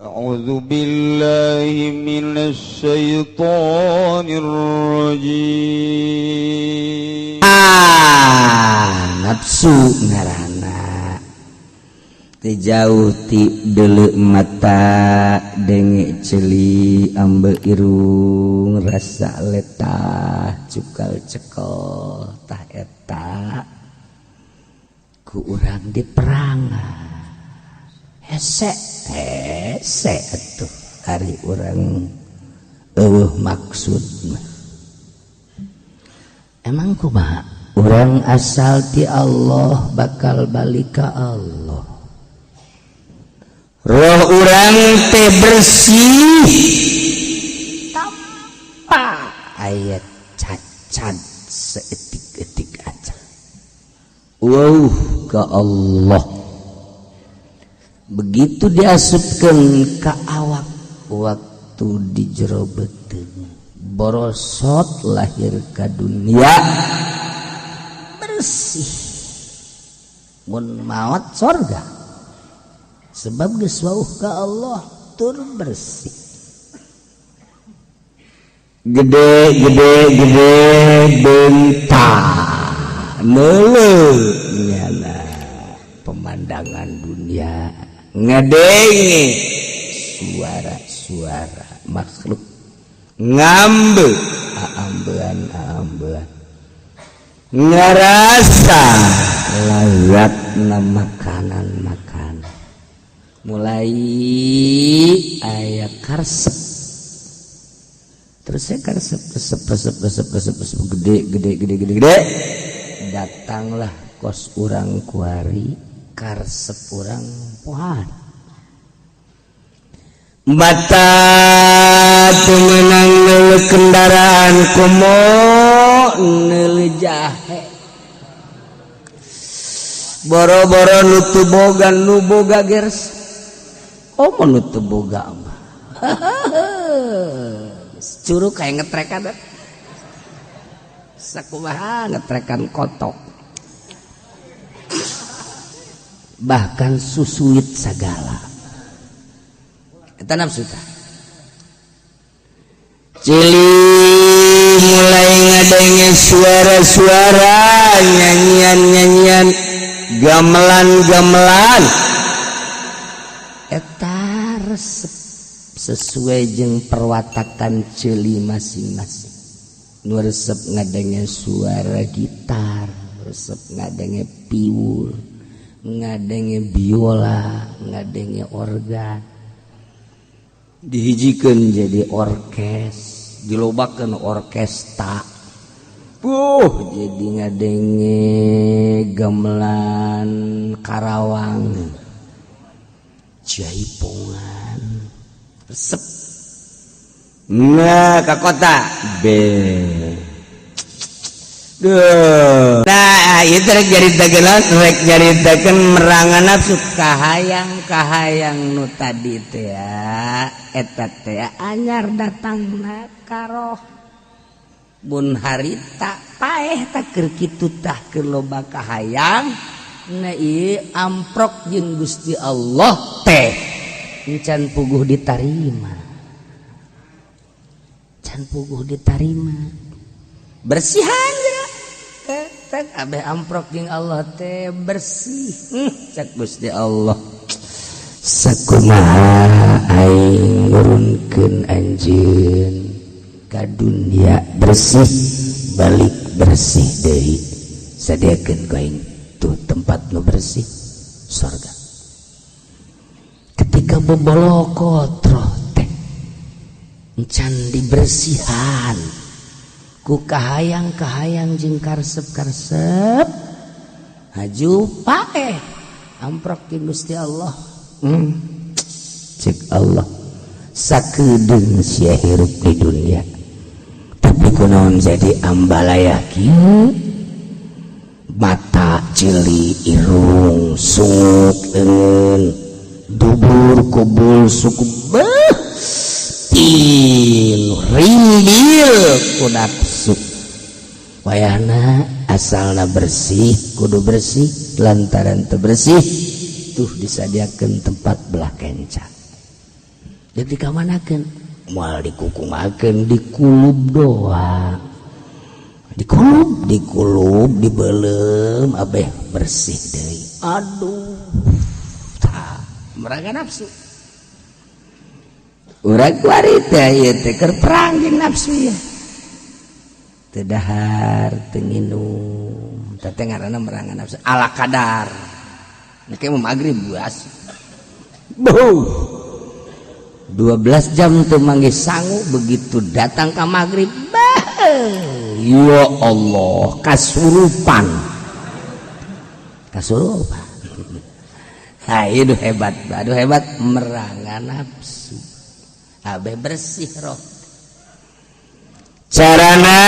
A'udzu billahi minasy syaithanir rajim. Nafsu ngaranna teu jauh ti deuleu mata denge ceuli ambe irung rasa letah cukal cekel tah eta ku urang di perangan hese atuh ari urang eueuh maksud mah. Emang kumaha urang asal ti Allah bakal balik ka Allah. Roh urang teh bersih tanpa aya cacat seetik-etik aja. Wow ka Allah. Begitu diasupkeun ka awak waktu di jero beuteung borosot lahir ka dunia bersih mun maot sorga sebab geus wauh ka Allah tur bersih gede bentang neuleuh nyana pemandangan dunia ngadenge suara-suara makhluk ngambe aambean ngarasa lazatna makanan mulai aya karsep terus saya karsep gede datanglah kos urang kuari karsep urang pohan bata temenang neuleuh kendaraan komo neuleuh jahe boro-boro nu teu boga nu boga gers nu teu boga mah curug kayak ngetrekan sakumaha ngetrekan kotok bahkan susuit sagala eta nafsu tah cili mulai ngadenge suara-suara nyanyian gamelan eta resep sesuai jeung perwatakan cili masing-masing nu resep ngadenge suara gitar resep ngadenge piul ngadenge biola ngadenge organ dihijikeun jadi orkes dilobakeun orkesta jadi ngadenge gamelan Karawang jaipongan resep nah ka kota nah ieu rek nyaritakeun merangan nafsu kahayang nu tadi teh ya eta teh anyar datangna ka roh mun harita paeh tah keur kitu tah keur loba kahayang na ieu amprok jeung Gusti Allah teh encan puguh ditarima bersihan teh abeh amprok jeung Allah teh bersih cak Gusti Allah sakumaha aing ngurunkeun anjeun ka dunia bersih balik bersih deui sadiakeun ku aing tuh tempat nu bersih surga ketika bobolokot roh teh encan dibersihan ku kahayang jeung karsep haju paeh amprok di Gusti Allah cek Allah sakedeung sia hirup di dunia tapi kunaon jadi ambalaya kieu mata cili irung sungut leungeun dubur kubul suku rindir ku nafsu wayahna asalna bersih kudu bersih bersih, lantaran teu bersih tuh disadiakeun tempat belah kenca. jadi kamanakeun moal dikukungakeun di kulub doang dikulub dibelem abeh bersih deui aduh tah meraga nafsu urang kuarita ieu teh keur perang jeung nafsu ya teu dahar teu nginum teh ngaranna merangan nafsu ala kadar nek mau magrib buas 12 jam tuh manggih sangu begitu datang ke maghrib ya Allah kasurupan aduh hebat merangan nafsu abe bersih roh carana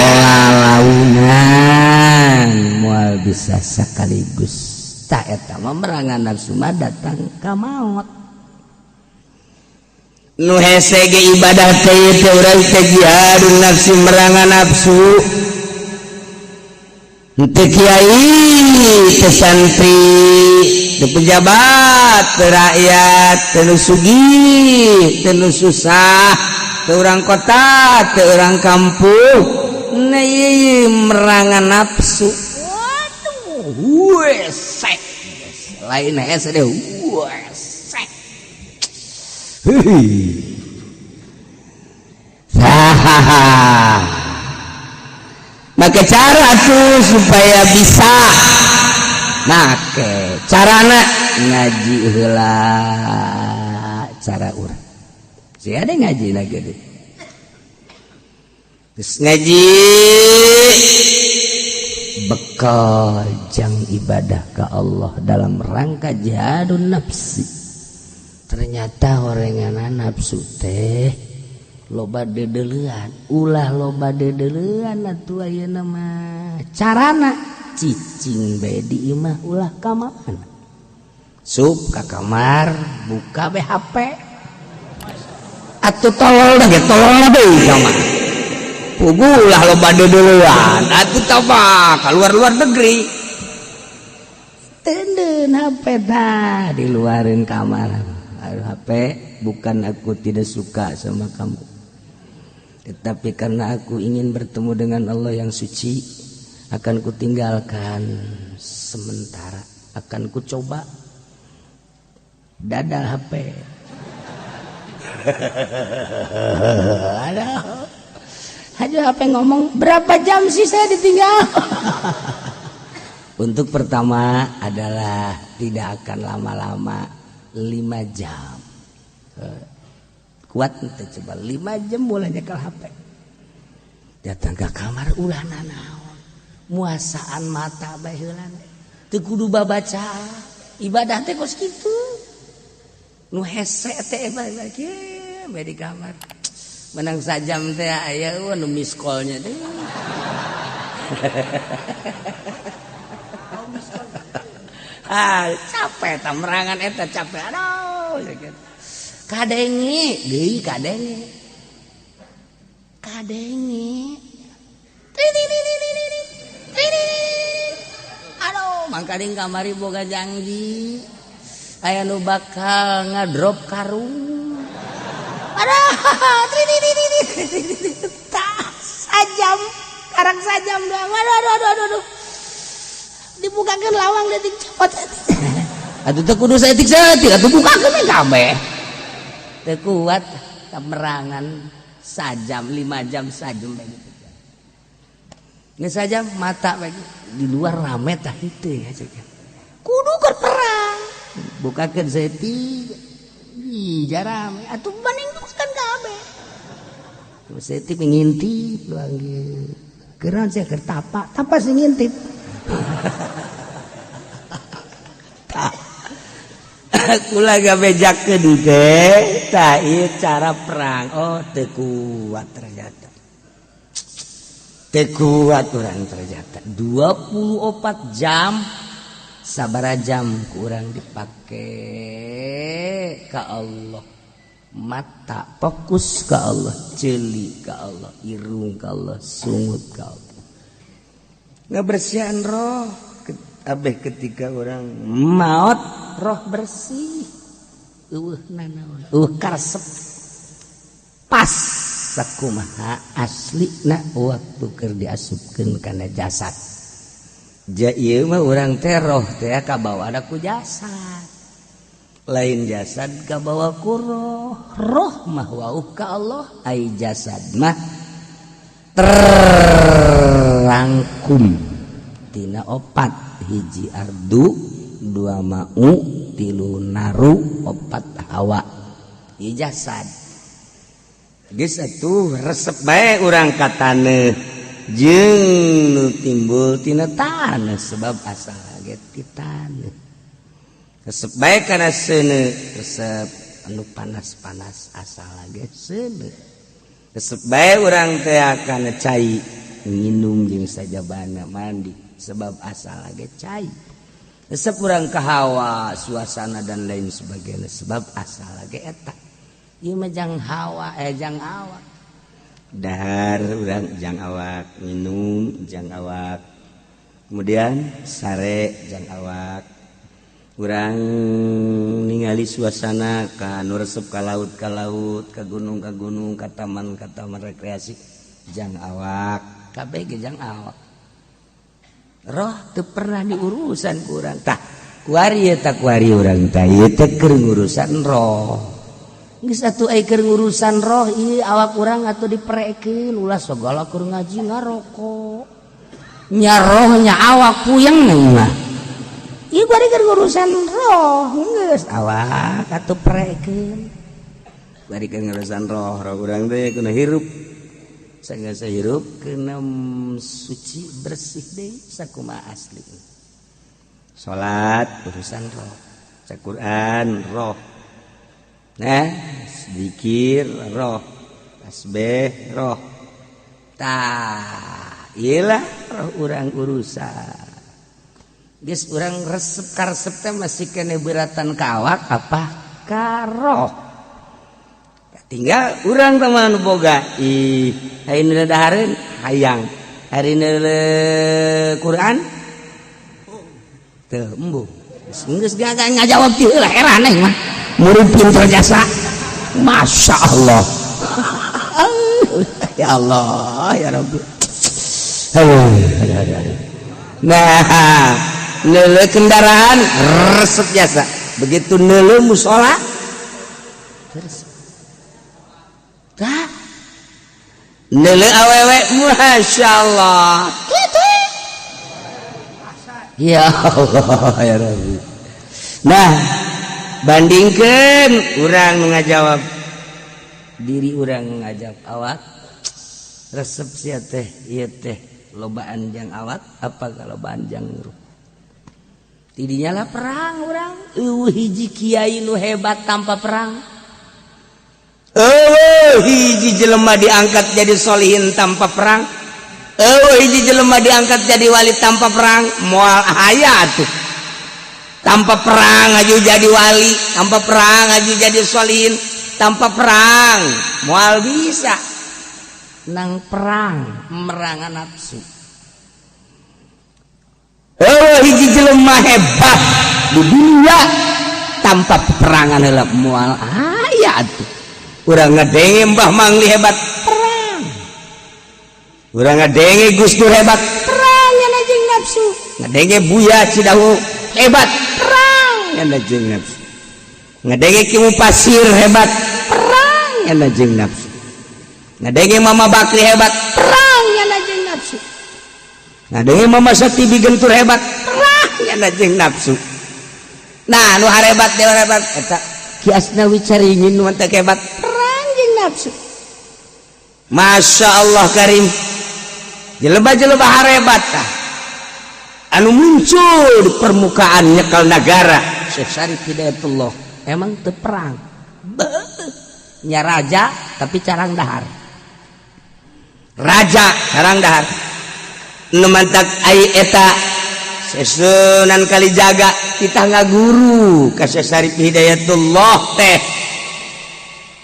olah launan moal bisa sekaligus tak eta mah merangan nafsu mah datang ka maot nu hese ge ibadah teh teh urang teh jihadun nafsi merangan nafsu teu kiai teu santri teu pejabat teu rakyat teu sugih teu susah teu urang kota teu urang kampung ieu merangan nafsu waduh wesek lain hese deh wesek maka cara tuh supaya bisa make carana ngaji heula cara urang si ada ngaji lagi deh terus ngaji bekal jang ibadah ke Allah dalam rangka jihadun nafsi ternyata horenganan nafsu teh loba dedeulean ulah loba dedeulean atuh ayeuna mah carana cicing bae di imah ulah ka mana sup ka kamar buka be HP atuh tolol da ge tololna deui ka mana pugu ulah loba dedeulean atuh tah keluar negeri teuneun HP tah diluarin kamar HP bukan aku tidak suka sama kamu tetapi karena aku ingin bertemu dengan Allah yang suci akan kutinggalkan sementara akan kucoba dadal HP aduh HP ngomong berapa jam sih saya ditinggal untuk pertama adalah tidak akan lama-lama 5 jam kuat nanti coba 5 jam boleh nyekel HP datang ke kamar ulah nanaon muasaan mata bae heula teu kudu babaca ibadah teh kos kitu nu hese teh bae di kamar menang sajam teh aya nu miss call-nya teh capek tamerangan eta capek aduh kadenge deui kadenge aduh mangkading kamari boga janji aya nu bakal ngadrop karung aduh sajam karang sajam doang aduh dibukakeun lawang detik copot atuh teu kudu saeutik atuh bukakeun we kabeh teu kuat kamerangan sajam 5 jam sajam begitu geus sajam mata bagi di luar rame tah henteu ya kudu keur perang bukakeun saeutik ih jarame atuh banding bukakeun kabeh terus saeutik ngintip lagi keureun saya keur tapa sing ngintip kula gabejakeun teh tah ieu cara perang oh teu kuat ternyata teu kuat urang ternyata 24 jam sabaraha jam ku urang dipake ka Allah mata fokus ka Allah ceuli ka Allah irung ka Allah sungut ka Allah ngabersihan roh abeh ketika orang maut roh bersih karsep pas sakumaha aslina waktu keur diasupkeun kana jasad. Ja ieu mah urang teh roh teh kabawa ku jasad. Lain jasad kabawa ku roh. Roh mah wauh ka Allah, ai jasad mah terrangkum tina 4 hiji ardu, 2 ma'u, 3 naru, 4 hawa. Ieu jasad. Geus atuh resep bae urang katana jeung nu timbul tina taneuh sebab asal ge ti taneuh. Resep bae kana seuneu, resep anu panas-panas asal ge seuneu. Resep bae urang teh kana cai nginum jeung sajabana mandi sebab asal ge cai. Resep urang ka hawa, suasana dan lain sebagainya sebab asal ge eta. Ieu mah jang hawa jang awak. Dahar urang jang awak, minum jang awak. Kemudian sare jang awak. Urang ningali suasana ka nu resep ka laut, ka gunung, ka taman rekreasi jang awak. Kabeh ge jang awak. Roh teu pernah diurusan ku urang. Tah, kuari eta kuari urang teh ieu teh keur ngurusan roh. Geus atuh ai keur ngurusan roh ieu awak urang atuh diperekeun ulah segala keur ngaji ngarokok. Nya roh nya awak puyeng mah. Ieu bari keur ngurusan roh, geus awak atuh perekeun. Bari keur ngurusan roh urang teh kudu hirup. Sanggeus hirup kena suci bersih deui sakumaha asli. Salat urusan roh, baca Quran roh. Nah, zikir roh, tasbih roh. Tah, iyalah roh urang urusan. Geus urang resep karesep teh masih kene beuratan ka awak apa ka roh. Tinggal urang teh mah nu boga hayeuna dahareun hayang, hayeuna Quran teu embung. Geus gagah ngajawab ti heula heran mah. Murid pintar jasa, masya Allah. Ya Allah, ya Rabbi. Nah, neuleuh kendaraan resep jasa. Begitu neuleuh musola, tah, neuleuh awewe, masya Allah. Ya Allah, ya Rabbi. Nah. Bandingkeun urang ngajawab diri urang ngajawab awak resep sia teh ieu teh lobaan jang awak apa kalobaan jang ruh. Tidinya lah perang urang hiji kiai nu hebat tanpa perang. Hiji jelema diangkat jadi solihin tanpa perang. Hiji jelema diangkat jadi wali tanpa perang. Moal aya atuh. Tanpa perang aju jadi wali, tanpa perang aju jadi solihin, tanpa perang moal bisa nang perang merangan nafsu. Hiji jelema hebat di dunia tanpa peperangan heula moal aya atuh. Urang ngadenge Mbah Mangli hebat perang. Urang ngadenge Gus Dur hebat perang nya jeung nafsu. Ngadenge Buya Cidahu hebat perang nya jeung nafsu. Ngadenge Ki Mupasir hebat perang nya jeung nafsu. Ngadenge Mama Bakri hebat perang nya jeung nafsu. Ngadenge Mama Sati Gentur hebat perang nya jeung nafsu. Nah nu harebat dewa hebat eta Ki Asnawi Caringin nu teh hebat perang jeung nafsu. Masya Allah Karim. Jeleba-jeleba harebat tah anu muncul di permukaan nyekal negara Syekh Syarif Hidayatullah emang teu perang nya raja tapi carang dahar raja carang dahar nu mantak ai eta Sunan Kalijaga kita ngaguru ka Syekh Syarif Hidayatullah teh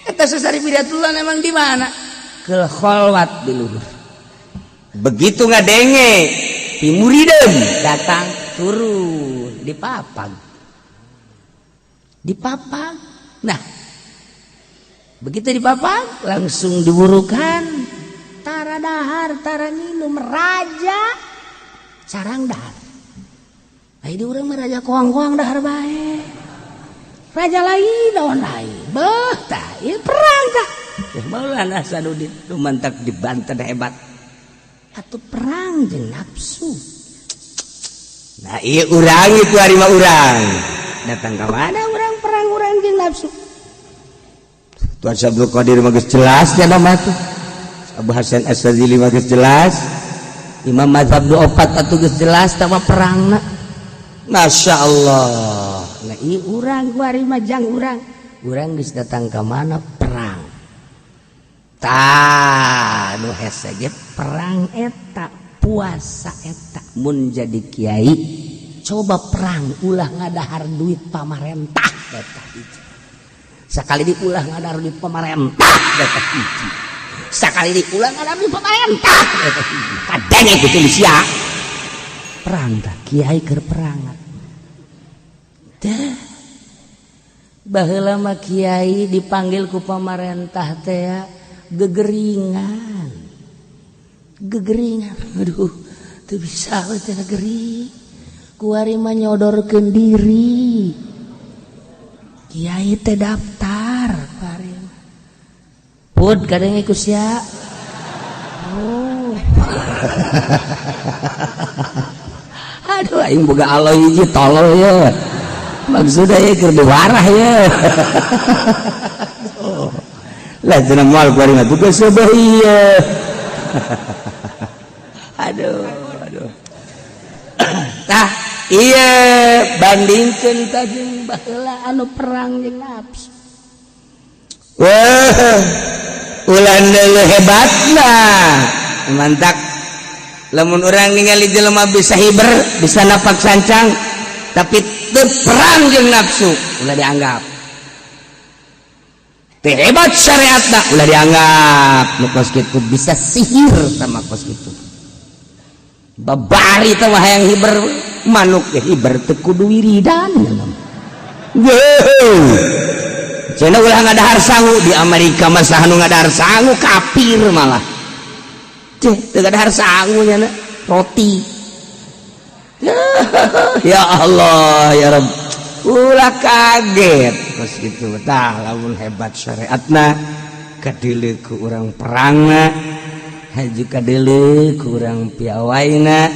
eta Syekh Syarif Hidayatullah emang di mana ke kholwat di luhur begitu ngadenge ti muridem datang turun di papag Nah, begitu dipapag langsung diburukan tara dahar tara nginum raja sarang dahar. Ai di urang mah raja koang-koang dahar bae. Raja lain lawan lain. Beuh tah ieu perang tah. Ya Maulana Saduddin lumantak dibantah hebat. Atuh perang jeung nafsu. Nah iya urang itu harima urang. Datang ke mana urang perang urang jeung nafsu. Tuan Abdul Qadir mah geus jelas nya nama tuh. Abu Hasan As-Sadzili mah geus jelas. Imam Madzhab 24 atuh geus jelas tama perangna. Masya Allah. Nah iya urang ku harima jang urang. Urang geus datang ke mana perang. Tah nu hese ge perang eta puasa eta mun jadi kiai coba perang ulah ngadahar duit pamarentah eta hiji sakali diulah ngadahar duit pamarentah eta hiji sakali diulah ngadahar duit pamarentah eta hiji kadenge kitu sia perang tah kiai keur perangan teh baheula mah kiai dipanggil ku pamarentah teh gegeringan aduh tuh bisa teh negeri kuari mah nyodorkeun diri kiai teh daftar kuari pud kadang ikut sia oh aduh aing boga Allah hiji tolol ya maksudnya ya keur diwarah ya lah cenah moal kuari mah tugas sabaya aduh tah iya bandingkeun ka jeung baheula anu perang jeung nafsu wah ulah deuleu hebatna mantap lamun urang ningali jelema bisa hiber bisa napak sancang tapi teu perang jeung nafsu ulah dianggap teh hebat syariatna ulah dianggap nu kos kitu bisa sihir sama kos kitu babari teh mah hayang hiber manuk ge hiber teu kudu wiridan cenah ulah ngadahar sangu di Amerika mah saha nu ngadahar sangu kafir malah teh teu ngadahar sangu nya roti ya Allah ya Rabb ulah kaget kos kitu tah lamun hebat syariatna kadeuleu ku urang perangna haju kadeuleu ku urang piawaina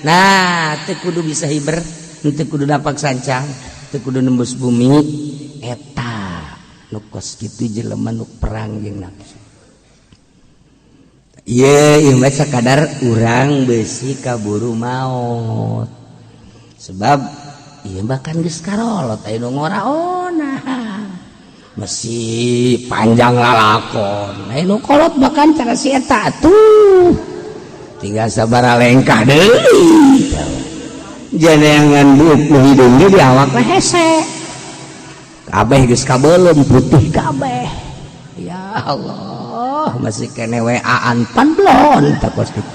nah teu kudu bisa hiber teu kudu dapak sancang teu kudu nembus bumi eta nu kos kitu jelema nu perang jeung nafsu ieu mah sakadar urang beusi kaburu maot sebab iya bahkan geus karolot aya nu ngoraona masih panjang lalakon aya nu kolot bahkan cara si eta tuh tinggal sabaraha lengkah deui janeangan duit nu hidung ge di awakna hese kabeh geus kabeulem putih kabeh ya Allah masih kene WA-an panblon takos kitu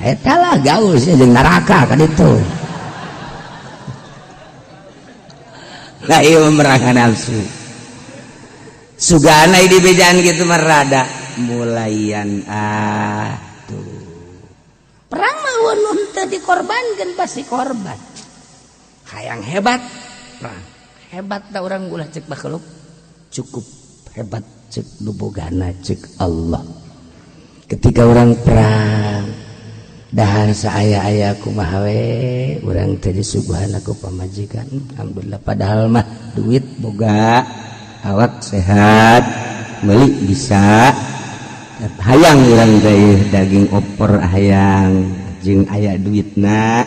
eta lah gaul sih jeung neraka kan itu lah ieu merangan nafsu sugana di bejaan gitu merada mulaian tuh perang mah mun teu dikorbankeun pasti korban hayang hebat perang hebat da urang ulah cek bakhluk cukup hebat cek nu bogana cek Allah ketika orang perang dahar saaya-aya kumaha we urang teh disuguhan ku pamajikan alhamdulillah padahal mah duit boga awak sehat meuli bisa hayang urang teh daging opor hayang jeung aya duitna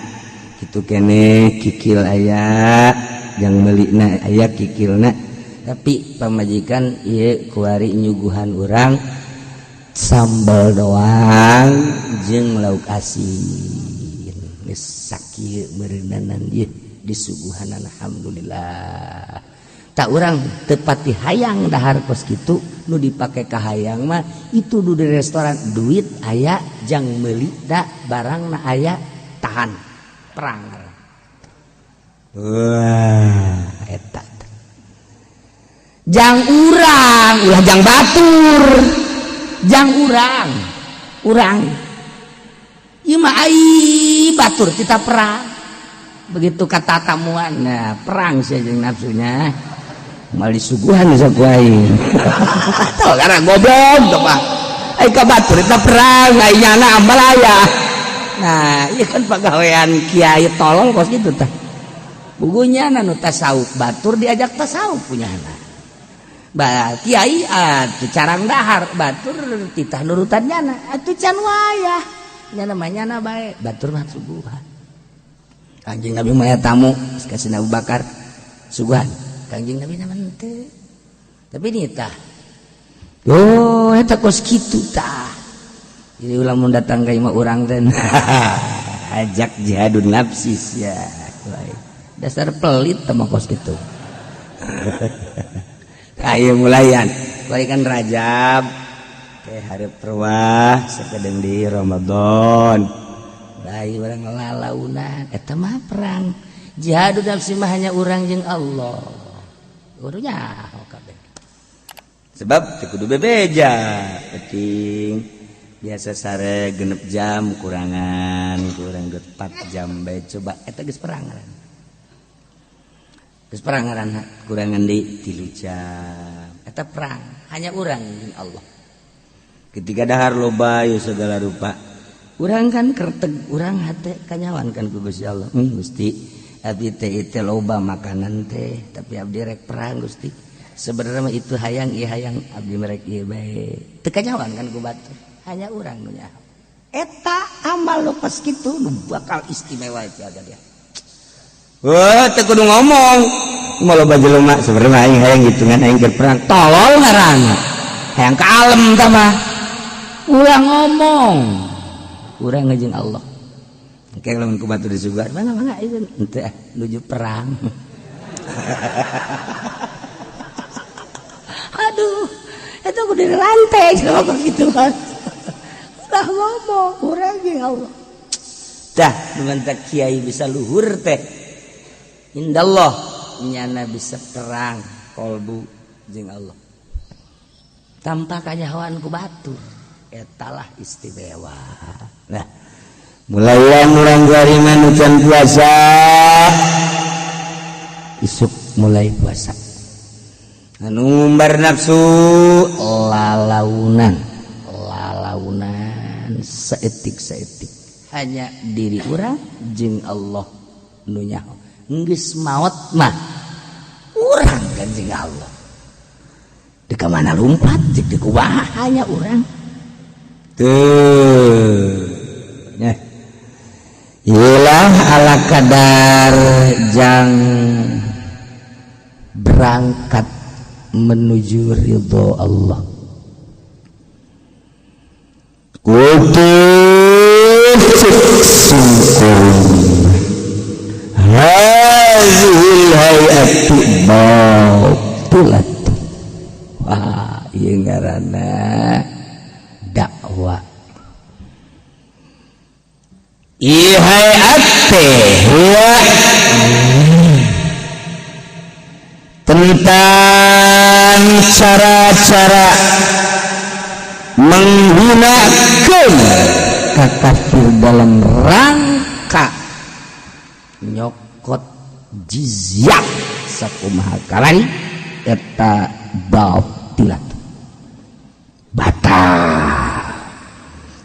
kitu keneh kikil aya jeung meulina aya kikilna tapi pamajikan ieu kuari nyuguhan urang sambal doang jeung lauk asin geus sakieu meureunanan ieu disuguhan alhamdulillah tak urang teu pati hayang dahar kos kitu nu dipake ka hayang mah itu du di restoran duit aya jang meuli da barangna aya tahan perang wah eta jang urang ulah jang batur jang urang ieu mah ai batur kita perang begitu kata tamuan nah perang sih jeung nafsunya mal disuguhan sakuaing tah karena goblok tah mah ai ka batur kita perang ai nyana ambalaya nah ieu kan pagawean kiai tolol kos kitu tah bugunya nu tasawuf batur diajak tasawuf punyana kiai atuh carang dahar batur titah nurutan nyana atuh can wayah nyana mah nyana bae batur mah suguhan Kanjeng Nabi mah tamu kasih Abu Bakar suguhan Kanjeng Nabi na teu tapi nitah oh eta kos kitu tah jadi ulah mun datang ka imah urang teh ajak jihadun nafsis ya dasar pelit mah kos kitu ayo mulayan balikan Rajab teh hari perwah sakedeung di Ramadan lain orang lalaunan eta mah perang jihadun nafsi mah hanya urang jeung Allah kudunya kabeh sebab teu kudu bebeja penting biasa sare genep jam kurangan kurang 4 jam bae coba eta geus perang ngaran geus perang ngaran kurangan di 3 jam eta perang hanya urang jeung Allah ketika dahar loba ieu segala rupa urang kan kerteg urang hate kanyawan kan ku Gusti Allah Gusti abdi teh loba makanan teh tapi abdi rek perang Gusti sebenarnya itu hayang ieu hayang abdi merek ieu bae teu kanyawan kan ku batur hanya urang nu nyaho eta amal nu pas kitu nu bakal istimewa jaga dia wah teu kudu ngomong moal loba jelema sebenarnya aing hayang hitungan aing keur perang tolol ngaranna hayang kalem tah mah ulah ngomong urang jeung Allah kayak lamun ku batur disuguhan mangga itu henteu nuju perang aduh eta kudu dirantai kalau kitu kan ulah ngomong urang jeung Allah tah mun kiai bisa luhur teh indallah nyana bisa perang kolbu jeung Allah tanpa kanyahoan ku batur etalah istimewa. Nah, mulaian urang gariman hujan puasa. Isuk mulai puasa. Anu umbar nafsu lalaunan saetik hanya diri urang jeung Allah nu nyaho. Geus maot mah urang kan jeung Allah. Di mana lompat jeung di kumaha hanya urang. Tuh ilah ala kadar jang berangkat menuju ridho Allah kutus syukur hazil hayati bautulat wah ieu ngaranna dakwah ihai ate ya tentang cara-cara menggunakan kafir dalam rangka nyokot jizyah sakumaha kalani eta batilat batal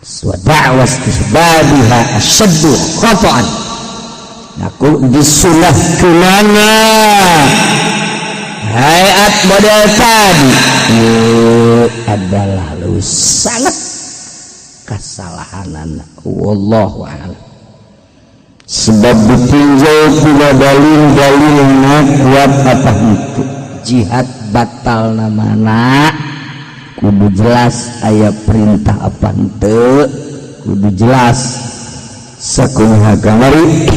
swada'was tisbabiha asyaddu khata'an aku disunah kunana hayat model tadi adalah lu sangat kesalahanan wallahu a'lam sebab ditinjau pula dalil-dalil kuat apa itu jihad batal namana kudu jelas aya perintah apa henteu kudu jelas sakumaha kamari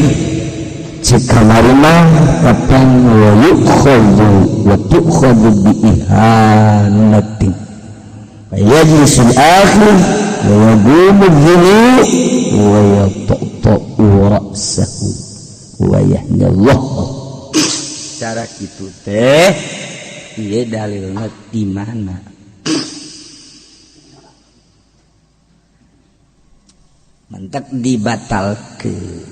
cek kamari mah kapan wa yukhadhu wa tukhadhu bi ihanati yajlisul akhir wa yagumu dhinu wa yata'ta'u ra'sahu wa yahnallahu bicara gitu teh ieu dalilna di mana mentek dibatalkeun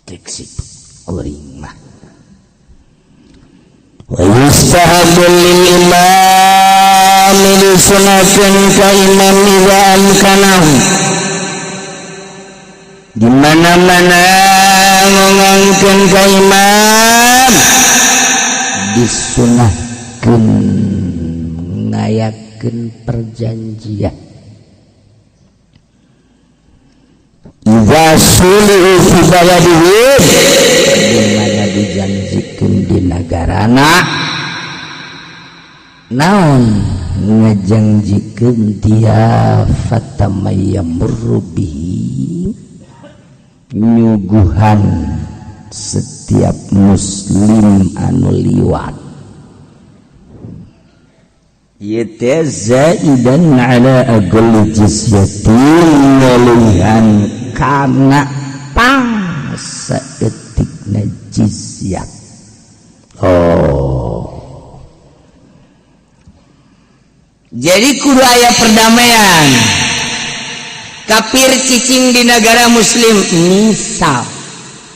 teksip kuring mah wa yustahabul lil imam disunatkeun ka imam idza amkanahu di mana-mana ngongongkeun ka imam disunahkeun ngayakeun perjanjian idza sulihu fi baladihi dimana dijanjikeun di nagarana naon ngajanjikeun dia fatamayamurru bihi nyuguhan setiap muslim anu liwat yaitu zaidan ala aqall jizyatin ngalihan kana pang saeutikna jizyat. Jadi kudu aya perdamaian kafir cicing di negara muslim misal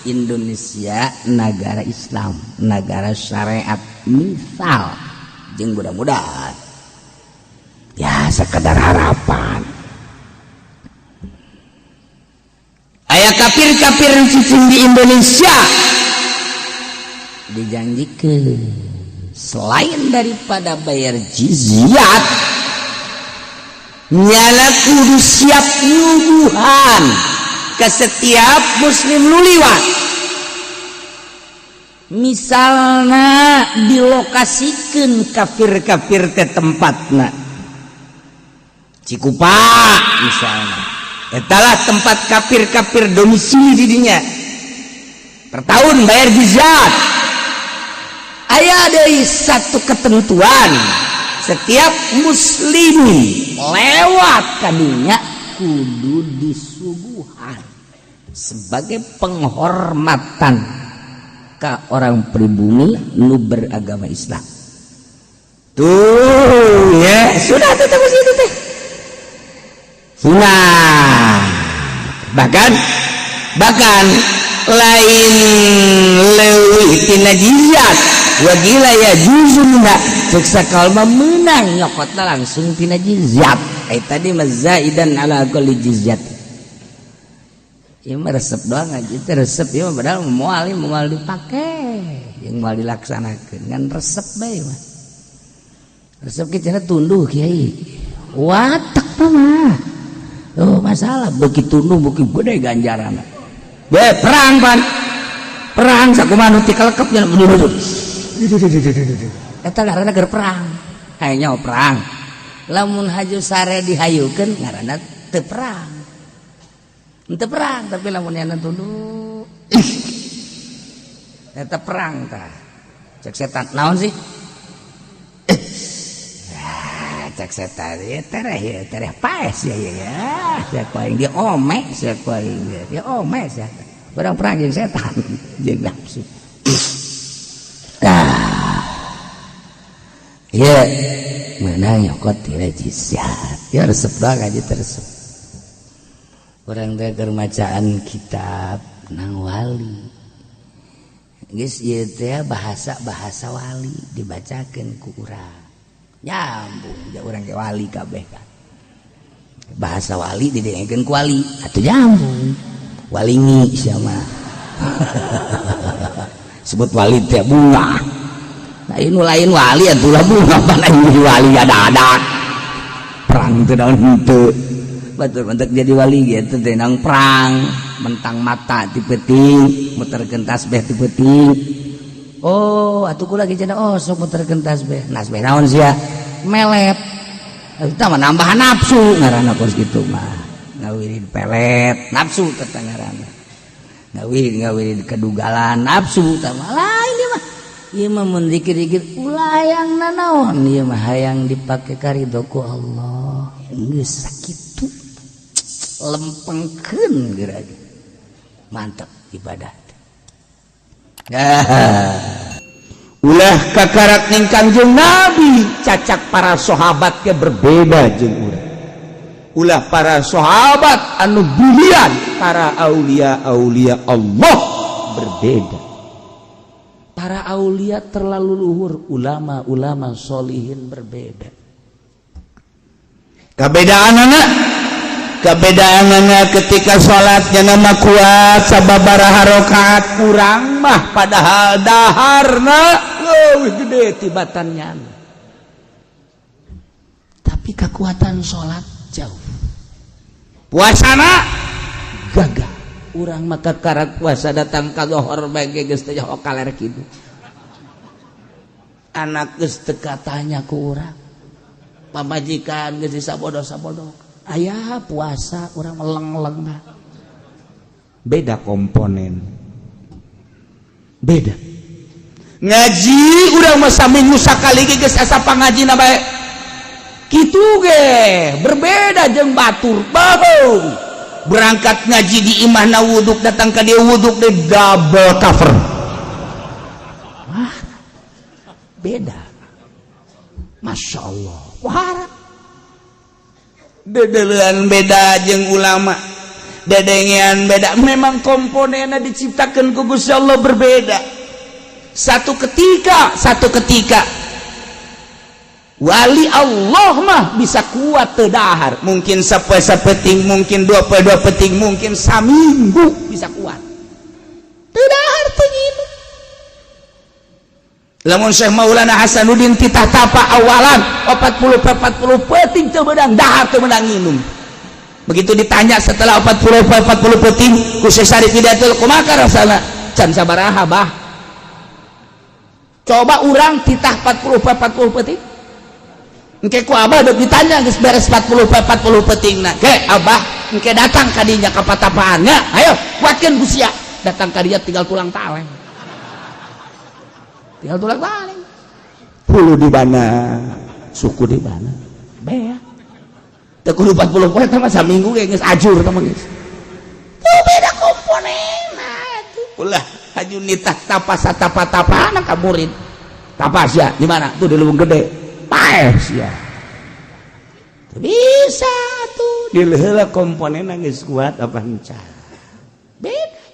Indonesia negara Islam negara syariat misal jeung mudah-mudahan ya sekedar harapan aya kafir-kafir cicing di Indonesia dijanjikeun selain daripada bayar jizyat nyala kudu siap nyuguhan ke setiap muslim nu liwat misalna dilokasikeun kafir-kafir ke tempatna Cikupa misalnya etalah tempat kafir-kafir domisili di dinya per tahun bayar jizyat aya deui satu ketentuan setiap muslim lewat kadinya kudu disuguhan sebagai penghormatan ka orang pribumi nu beragama Islam tuh ya sudah tuh situ teh nah bahkan lain leuwih tina jizyat wa gila ya juzunna cek sakalma meunang nyokotna langsung tina jizyat ai tadi mazaidan ala aqalli jizyat ieu mah resep doang aja teh resep ieu mah padahal moal dipake jeung moal dilaksanakeun ngan resep bae mah resep kieu cenah tunduh kiai watak mah oh masalah begitu tunduh beuki gede ganjaranna be perang sakumaha nu ti kalekep nya eta ngaranna keur perang hayanya perang lamun haju sare dihayukeun ngaranna teu perang henteu perang tapi lamun yana tunduk eta perang tah cek setan naon sih cek setan ya tereh paes ya cek paling dia ome cek paling dia ome sia barang perang jeung setan jeung nafsu ya mana nyokot tina jizyat ya resep doang aja teresep orang teh keur macaan kitab nang wali geus ieu teh bahasa wali dibacakeun ku urang nyambung da urang ge wali kabeh kan bahasa wali didengekeun ku wali atuh nyambung walingi sia mah sebut wali teh bunga nah ini lain wali atulah bunga mana ini wali ada perang teu daun henteu batur mentek jadi wali gitu teh nang perang mentang mata ti peuting muterkeun tasbih ti peuting oh atuh kula ge cenah oh sok muterkeun tasbih tasbih naon sia melet eta mah nambah nafsu ngaranna kos kitu mah ngawirid pelet nafsu teh ngaranna ngawirid kedugalan nafsu teh lain ieu mah ieu mah mun zikir-zikir ulah hayang nanaon ieu mah hayang dipake karidho ku Allah geus sakitu lempengkeun geura mantap ibadah ulah kakarak ning Kanjeng Nabi cacak para sahabat ke berbeda jeung urang. Ulah para sahabat anu brilian para aulia Allah berbeda. Para aulia terlalu luhur, ulama solihin berbeda. Kebedaanana ketika sholatnya nama kuat sababaraha rakaat kurang mah padahal daharna leuwih gede tibatannya. Tapi kekuatan sholat jauh. Puasana gagah. Urang maka karak puasa datang ka zuhur bage geus teh okaler kitu. Anak geus teu katanya ku urang. Pamajikan geus sabodo-sabodo. Aya puasa urang meleng-leng mah. Beda komponen. Beda. Ngaji urang mah saminggu sakali geus asa pangajina bae. Kitu ge berbeda jeung batur bau. Berangkat ngaji di imahna wuduk datang ke dia wuduk di double cover. Wah, beda. Masya Allah. Wah, dedelean beda jeung ulama. Dedengean beda. Memang komponennya diciptakan ku Gusti Allah berbeda. Satu ketika wali Allah mah bisa kuat tedahar, mungkin sepeting, mungkin 22 peting, mungkin saminggu bisa kuat tedahar teginu. Lamun Syekh Maulana Hasanuddin titah tapa awalan 40 peting teu beudang dahar teu beudang nginum. Begitu ditanya setelah 40 peting ku Syekh Syarif Hidayatul kumaha rasana? Can sabaraha bah? Coba urang titah 40 peting. Engke ku abah udah ditanya geus beres 40 petingna. Ke abah engke datang ka dinya ka patapaannya. Ayo kuatkeun ku sia. Datang ka dinya tinggal tulang taleng. Tinggal tulang taleng. Pulu di mana? Suku di mana? Bea. Teu kudu 40 poe teh mah saminggu ge geus ajur teh mah geus. Tuh beda komponenna tuh. Ulah haju nitah tapa-tapa ka murid. Tapasya di mana? Tuh di Lubung Gede. Paes ya bisa tuh dileheula komponen geus kuat apa encan beda.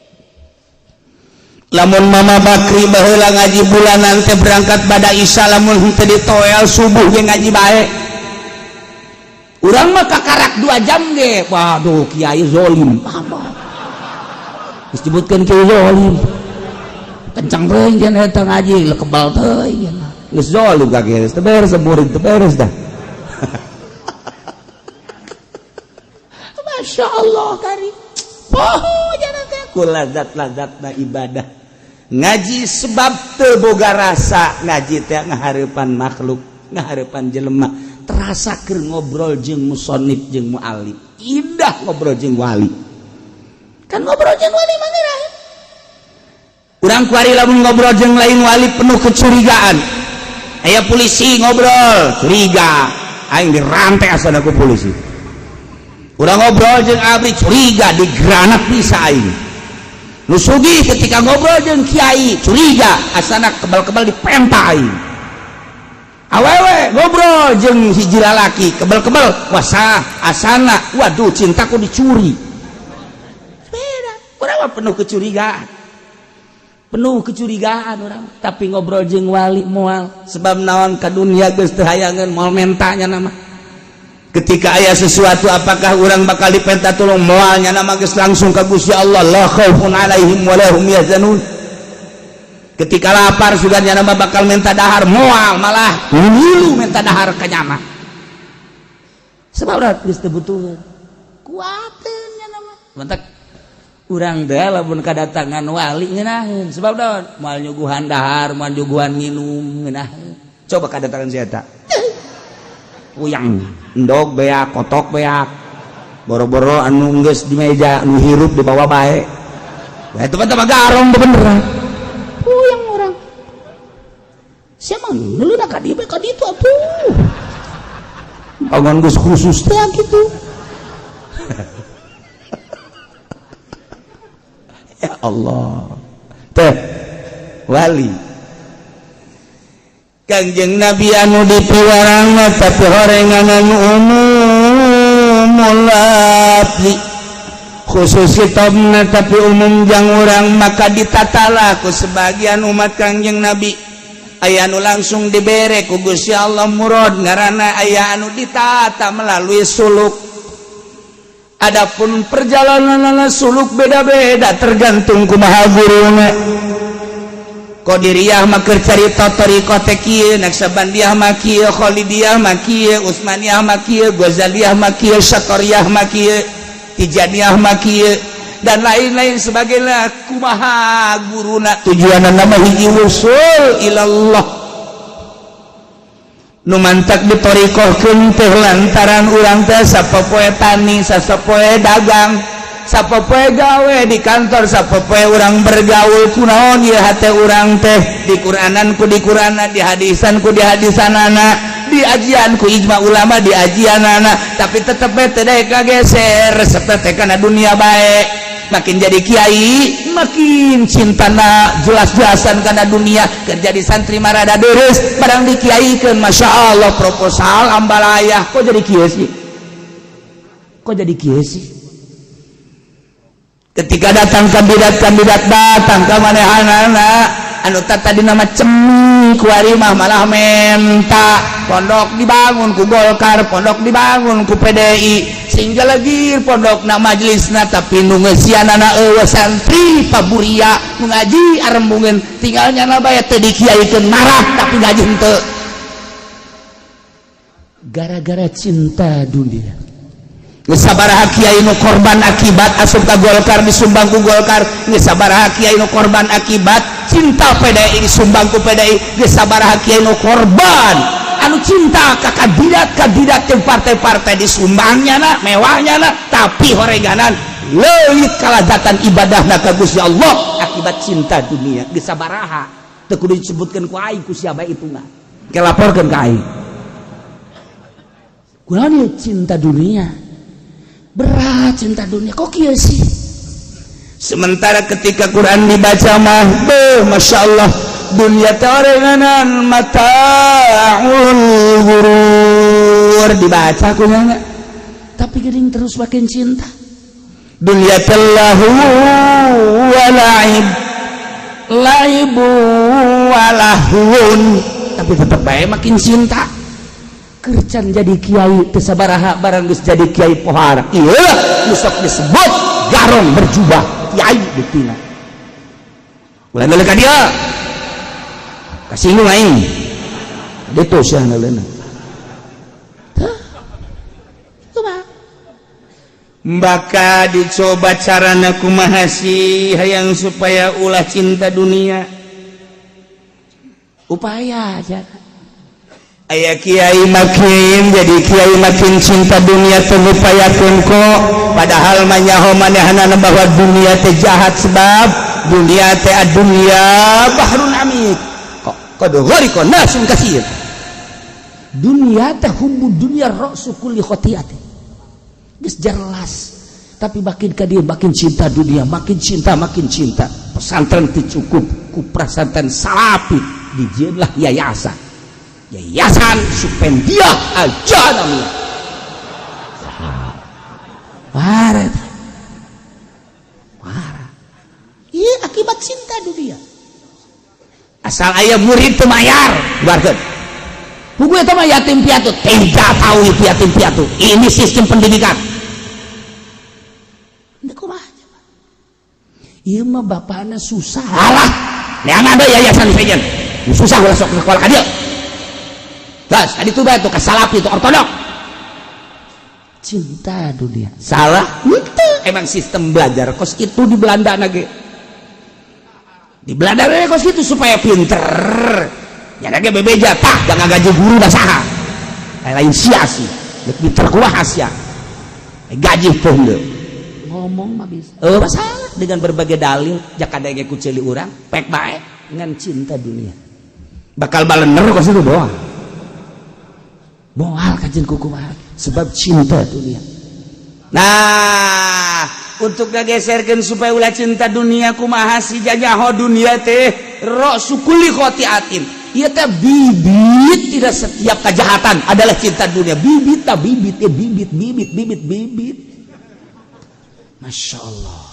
Lamun Mama Bakri baheula ngaji bulanan teh berangkat pada Isya lamun teu ditoel subuh ge ngaji bae urang mah kakarak 2 jam ge. Waduh kiai zolim disebutkan kiai zolim kencang teuing jan eta ngaji lekebal teuing geus zolim kage teu beres murid teu beres dah. Masya Allah karim. Poho jangan teh ku lazat-lazatna ibadah. Ngaji sebab teu boga rasa, ngaji teh ngahareupan makhluk, ngahareupan jelema, terasa keur ngobrol jeung musannif jeung muallim. Indah ngobrol jeung wali. Kan ngobrol jeung wali mah rahe. Urang kuari lamun ngobrol jeung lain wali penuh kecurigaan. Aya polisi ngobrol curiga aing dirantai asana ku polisi. Urang ngobrol jeung abri curiga digranat bisa aing. Nu sugih ketika ngobrol jeung kiai curiga asana kebal-kebal dipenta aing. Awewe ngobrol jeung hiji lalaki kebal-kebal wah asana waduh cintaku dicuri. Beda. Urang mah penuh kecurigaan orang, tapi ngobrol jeung wali moal sebab naon ka dunia geus teu hayangeun moal mentanya nama. Ketika aya sesuatu apakah urang bakal dipenta tulung moalnya nama geus langsung ka Gusti Allah la khaufun alaihim wa lahum yahzanun. Ketika lapar sugannya nama bakal menta dahar moal malah ngilu menta dahar ka nyama. Sebab urang geus teu butuh kuateun nya nama. Mantak urang teh lamun kadatangan wali ngeunaheun sebab daon moal nyuguhan dahar moal nyuguhan nginum ngeunaheun. Coba kadatangan si eta uyang endog beak kotok beak boro-boro anu geus di meja anu hirup di bawah bae eta mah garong beneran uyang urang sia mah neuleuda ka dieu ka ditu atuh bangun geus khusus teh kitu. Ya Allah teh wali Kangjeng Nabi anu dipiwarangna tapi horengan anu umum mulati khusus kitabna tapi umum jang urang maka ditatala ku sebagian umat Kangjeng Nabi aya anu langsung dibere ku Gusti Allah murad ngaranna aya anu ditata melalui suluk. Adapun perjalanan suluk beda-beda tergantung kumaha guruna. Qadiriyah mah keur carita tariqah teh kieu, Naqsabandiyah mah kieu, Khalidiyah mah kieu, Utsmaniyah mah kieu, Ghazaliyah mah kieu, Syakariyah mah kieu, Tijaniyah mah kieu dan lain-lain sebagainya. Kumaha guruna tujuanna mah hiji wusul ilallah. Nu mantak ditorikohkeun teh lantaran urang teh sapopoe tani, sapopoe dagang, sapopoe gawe di kantor, sapopoe urang bergaul kunaon ieu hate urang teh di Qur'anan ku di Qur'anna, di hadisan ku di hadisanana, di ajian ku ijma ulama di ajianana, tapi tetep teh daek kageser serta teh kana dunia bae. Makin jadi kiai makin cintana jelas-jelasan karena dunia. Kerja di santri marada deres barang dikiaikeun masya Allah proposal ambalayah. Kok jadi kiai sih? Kok jadi kiai sih? Ketika datang kandidat datang ke manehanana anu tadi nama cemi kuari mah malah menta pondok dibangun ku Golkar, pondok dibangun ku PDI sehingga lagi pondok na majelisna tapi nu ngeusianana eueuh santri paburia nu ngaji arembungeun tinggalnya na bae teh dikiaikeun marah tapi ngaji henteu gara-gara cinta dunia. Geus sabaraha kiai nu korban akibat asup ka Golkar disumbang ku Golkar, geus sabaraha kiai nu korban akibat cinta PDI disumbang ku PDI, geus sabaraha kiai nu korban anu cinta ka kandidat jeung partai-partai disumbangnya na mewahnya na tapi horeganan leuwih kalazatan ibadahna ka Gusti Allah akibat cinta dunia. Geus sabaraha teu kudu disebutkeun ku aing ku siapa ituna ke laporkeun ka aing kunaon cinta dunia. Berat cinta dunia kok kieu sih. Sementara ketika Quran dibaca mah masya Allah dunia tarenganan mataul ghurur dibaca kunaon tapi geuning terus makin cinta. Dunia tallahu wa laibu wa lahun tapi tetap bae makin cinta. Kercan jadi kiai teu sabaraha barang geus jadi kiai pohara ieu nu sok disebut garong berjubah kiai buktina. Ulah neuleuh ka dieu kasinggung aing ditu sia neuleuhna tah kumaha maka dicoba carana kumaha sih hayang supaya ulah cinta dunia upaya aja. Aya kiai makin jadi kiai makin cinta dunia telupayakeun kok padahal manyaho manehna bahwa dunia teh jahat sebab dunia teh adunya bahrun amik kok qad gharqa nasun katsir. Dunia teh hubbud dunya ra'su kulli khati'atin. Geus jelas tapi makin ka dieu makin cinta dunia, makin cinta. Pesantren teu cukup ku pesantren salapi dijieunlah yayasan Supendiah Al-Janamiyah. Parah. Iya akibat cinta dunia. Asal aya murid teu mayar, buarkeun. Buku eta mah yatim piatu, tidak tahu yatim piatu. Ini sistem pendidikan. Ndek kumaha? Ieu mah bapana susah. Alah, neangan ada yayasan sejen. Susah ulah sok sekolah ka dieu. Gas, tadi tuh batu kasalapi itu ortodok. Cinta dunia. Salah. Itu emang sistem belajar kos itu di Belanda nage. Di Belanda kos itu supaya pinter. Ya nage bebeja tah jangan gaji guru dah saha. Lain sia-sia. Lebih terkuah sia. Gaji pun deh. Ngomong mah bisa. Masalah dengan berbagai dalil jakada ge ku ceuli urang pek bae dengan cinta dunia. Bakal balener kos itu doang. Moal kajian kukumaha sebab cinta dunia. Nah, untuk ngageserkeun supaya ulah cinta dunia kumaha si jajaho dunia teh Rasukuli khotiatin. Ieu teh bibit, tidak setiap kejahatan adalah cinta dunia. Bibit ta bibit ya bibit. Masya Allah.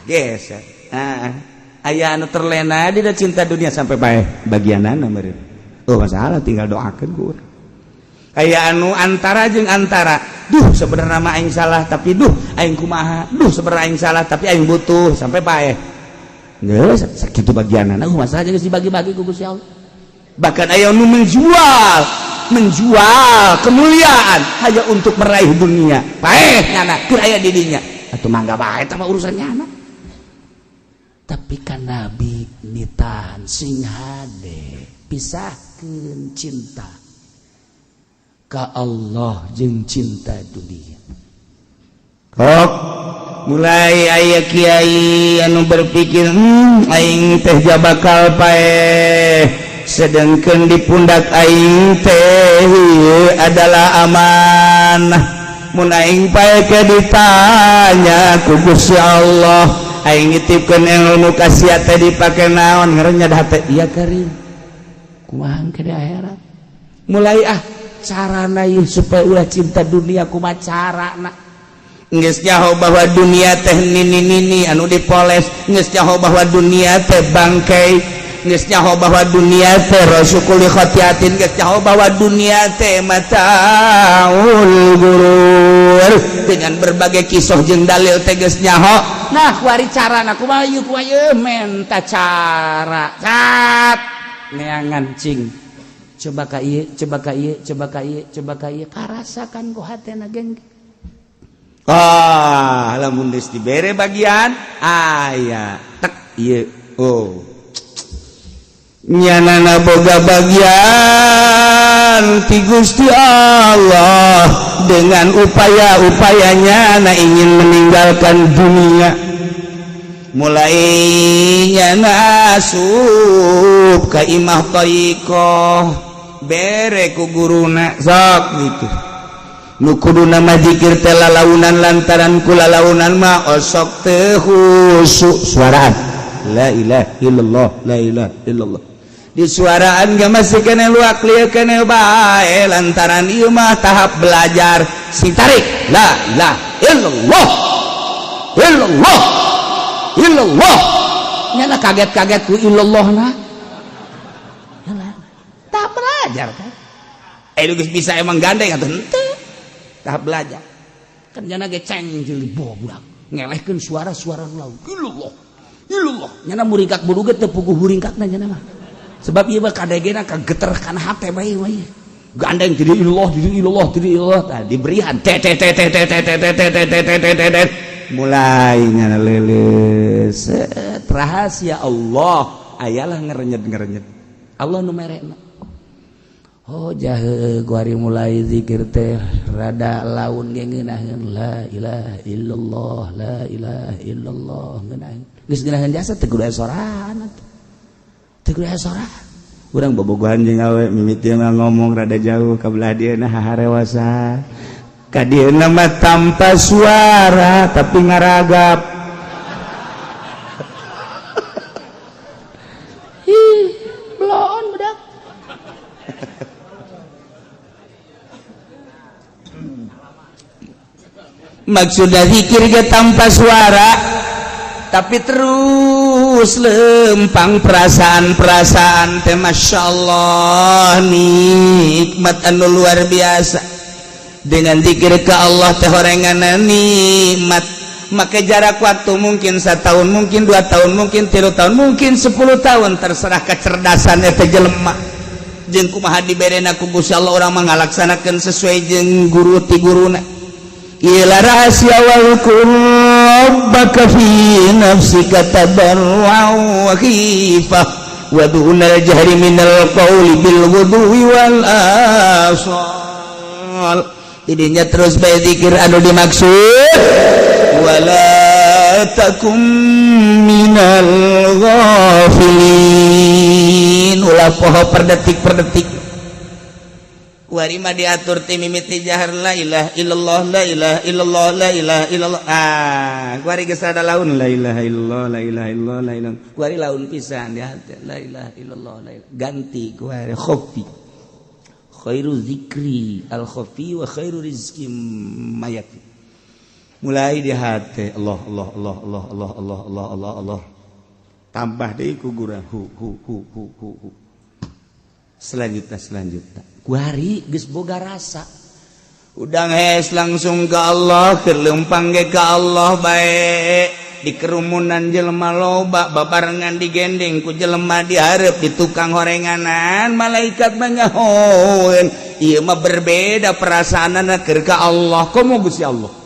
Geser. Aya anu terlena di cinta dunia sampai bae bagianana meureun. Oh masalah tinggal doakeun ku urang. Aya anu antara jeung antara. Duh sebenarnya mah aing salah tapi duh aing kumaha. Duh sebenarnya aing salah tapi aing butuh sampai bae. Geus sakitu bagianana masalah jeung dibagi-bagi ku Gusti Allah. Bahkan aya anu menjual kemuliaan hanya untuk meraih dunia. Bae nyana keur aya di dinya. Atuh mangga bae tah urusan nyana. Tapi kan Nabi nitan sing hade pisahkeun cinta ka Allah jeung cinta dunia. Kok mulai aya kiai anu berpikir aing teh bakal pae sedengkeun di pundak aing teh adalah amanah. Mun aing pae ke ditanya ku Gusti Allah aing ngitipkeun ilmu kasiat teh dipake naon ngarannya hate ieu karing kumaha ke di akhirat mulai carana ieu supaya ulah cinta dunia kumaha carana geus nyaho bahwa dunia teh nini anu dipoles geus nyaho bahwa dunia teh bangkai geus nyaho bahwa dunia teh rasukul khotiatin geus nyaho bahwa dunia teh mataul gurur dengan berbagai kisah jeung dalil teh geus nyaho. Nah kuari carana kumaha ieu menta cara cat neangan cing coba ka ieu karasakan ku hatena geng. Lamun geus dibere bagian aya tek ieu nyanana boga bagian ti Gusti Allah dengan upaya-upayanya ingin meninggalkan dunia mulai nyana asup ka imah thariqah bere ku guruna sok gitu nu kuduna mazikir teh lalaunan lantaran kula launan mah osok teu khusyuk suaraan la ilaha illallah la ilaha illallah di suaraan gak masih kena luak lieu kena bae lantaran ieu mah tahap belajar sing tarik la ilaha illallah nyana kaget-kaget ku illallahna tahap belajar kan geus bisa emang gandeng atuh henteu tahap belajar kan nyana ge ceng jeung budak ngelehkeun suara-suara laut illallah nyana muringkak buruget teu puguh muringkakna nyana mah sebab ieu mah kadegena kageter kana hate bae gandeng jadi illallah tah diberihan mulai nyana leuleus rahasia Allah ayalah ngerenyet Allah nu merena jahe guari mulai zikir teh rada laun ge ngeunaheun la ilaha illallah ngeunaheun geus ngeunaheun jasa teu kudu sorangan teu kudu sorangan urang bobogohan jeung awe mimiti mah ngomong rada jauh ka belah dieuna haharewasa ka dieuna mah tanpa suara tapi ngaragap belon budak maksudnya zikir ge tanpa suara tapi terus lempang perasaan teh masyaallah nikmat anu luar biasa dengan zikir ke Allah teh horenganna nikmat maka jarak waktu mungkin 1 tahun mungkin 2 tahun mungkin 3 tahun mungkin 10 tahun terserah kecerdasan teh jelema jeung kumaha diberena ku Gusti Allah urang mah ngalaksanakeun sesuai jeung guru ti guruna ila rahasia wa rabbaka fi nafsika tadarruan wa khifah wa dunal jahri minal qawli bil ghudwi wal asal tidinya terus bae zikir anu dimaksud wala takum minal ghafilin ulah poho per detik warima diatur ti mimiti jahar la ilaha illallah la ilaha illallah la ilaha illallah kuari geus ada laun la ilaha illallah la ilaha illallah la ilaha kuari laun pisan di hati la ilaha illallah la ilaha ganti kuari khofi khairu zikri al khofi wa khairu rizki mayati mulai di hati Allah Allah Allah Allah Allah Allah Allah Allah Allah tambah deui ku gurang hu selanjutnya kuari geus boga rasa udang hes langsung ke Allah kelempang ge ka Allah bae di kerumunan jelema loba babarengan digendeng ku jelema dihareup di tukang horenganan malaikat manyahoeun ieu mah berbeda perasaanna keur ka Allah komo Gusti Allah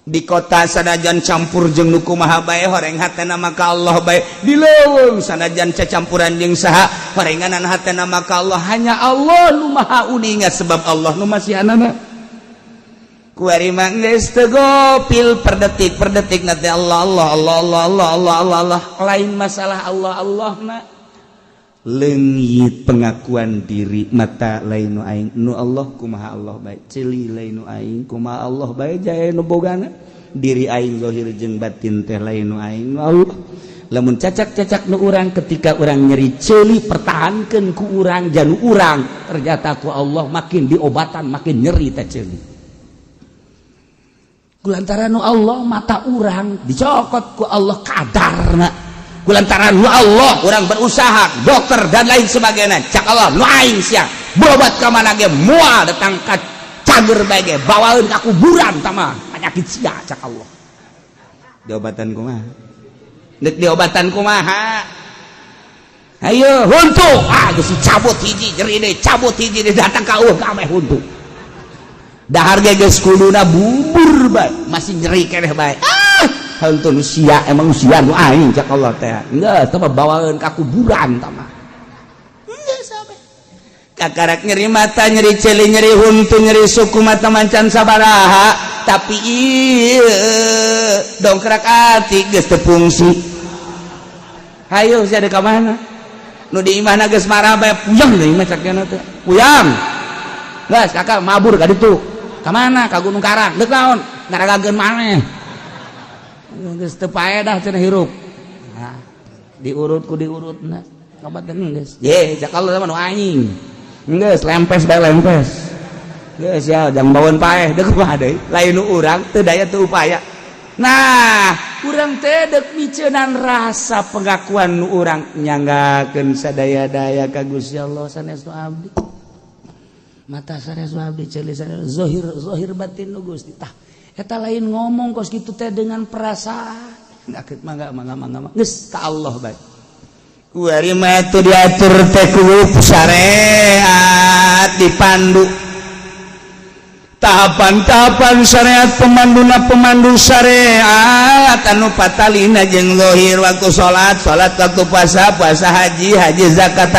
di kota sanajan campur jeung nu kumaha bae horeng hatena maka Allah bae di leuweung sanajan cacampuran jeung saha horenganan hatena maka Allah hanya Allah nu maha uningat sebab Allah nu masihanana kuari mah geus teu gopil per detik nanti Allah Allah Allah Allah Allah Allah Allah Allah lain masalah Allah Allah na leungit pengakuan diri mata lain nu aing nu Allah kumaha Allah bae ceuli lain nu aing kumaha Allah bae jae nu bogana diri aing zahir jeung batin teh lain nu aing nu Allah lamun cacak-cacak nu urang ketika urang nyeri ceuli pertahankeun ku urang janu urang ternyata ku Allah makin diobatan makin nyeri teh ceuli kulantaran nu Allah mata urang dicokot ku Allah kadarna kulantaran nu Allah urang berusaha dokter dan lain sebagainya cak Allah nu aing sia berobat ka mana ge moal datang ka cager bae ge bawaeun ka kuburan tama penyakit sia cak Allah diobatan kumaha deuk diobatan kumaha ayo huntu geus cabut hiji nyeri deui cabut hiji deui datang ka kabeh huntu dahar ge geus kuduna bubur bae masih nyeri keneh bae hantu usia emang usia nu aing cak Allah teh enggak teh bawaeun ka kuburan tah mah enggak sampai kakarak nyeri mata nyeri ceuli nyeri huntu nyeri suku mata mancan sabaraha tapi ieu dongkrak ati geus teu fungsi hayu sia ka mana nu di imahna geus marah bae puyang deui mah cakna teh puyang geus kakak mabur ka ditu ka mana ka Gunung Karang deuk naon ngaragageun maneh geus teu paedah cenah hirup nah diurut diurutna kabaten geus ye cak Allah mah nu aing geus lempes bae lempes geus ya jang baweun paeh deuk kumaha deui lain nu urang teu daya teu upaya nah urang teh deuk miceunan rasa pengakuan nu urang nyanggakeun sadaya-daya ka Gusti Allah sanestu abdi mata sanestu abdi ceuli sanestu zahir batin nu Gusti tah eta lain ngomong kos kitu teh dengan perasaan enggak mangga geus ka Allah bae kuari mah teu diatur teh ku syariat dipandu tahapan-tahapan syariat pemandu syariat anu patalina jeung zahir waktu salat waktu puasa haji zakat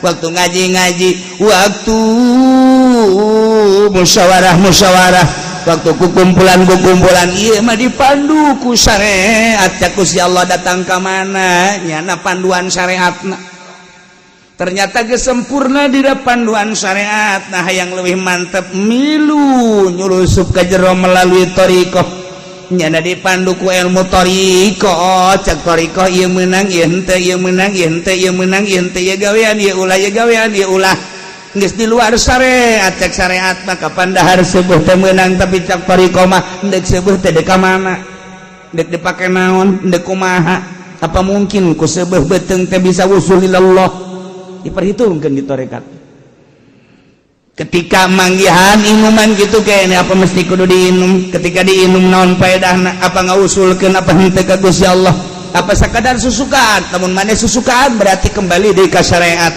waktu ngaji waktu musyawarah waktu kumpulan ieu mah dipandu ku syariat cak Gusti Allah datang ka mana nyana panduan syariatna ternyata geus sempurna di panduan syariat nah yang leuwih mantep milu nyurusup ka jero melalui thariqah nyana dipandu ku ilmu thariqah cak thariqah ieu meunang ieu henteu ieu meunang ieu henteu ieu meunang ieu henteu ieu gawean ieu ulah geus di luar syariat cek syariat mah kapan dahar seueuh teh meunang tapi cek thariqah mah deuk seueuh teh deuk ka mana deuk dipake naon deuk kumaha apa mungkin ku seueuh beuteung teh bisa wusul ilallah diperhitungkeun di tarekat ketika manggihan inuman gitu kayaknya apa mesti kudu diinum ketika diinum naon faedahna apa ngausulkeun apa henteu ka Gusti Allah apa sakadar susukaan namun maneh susukaan berarti kembali deui ka syariat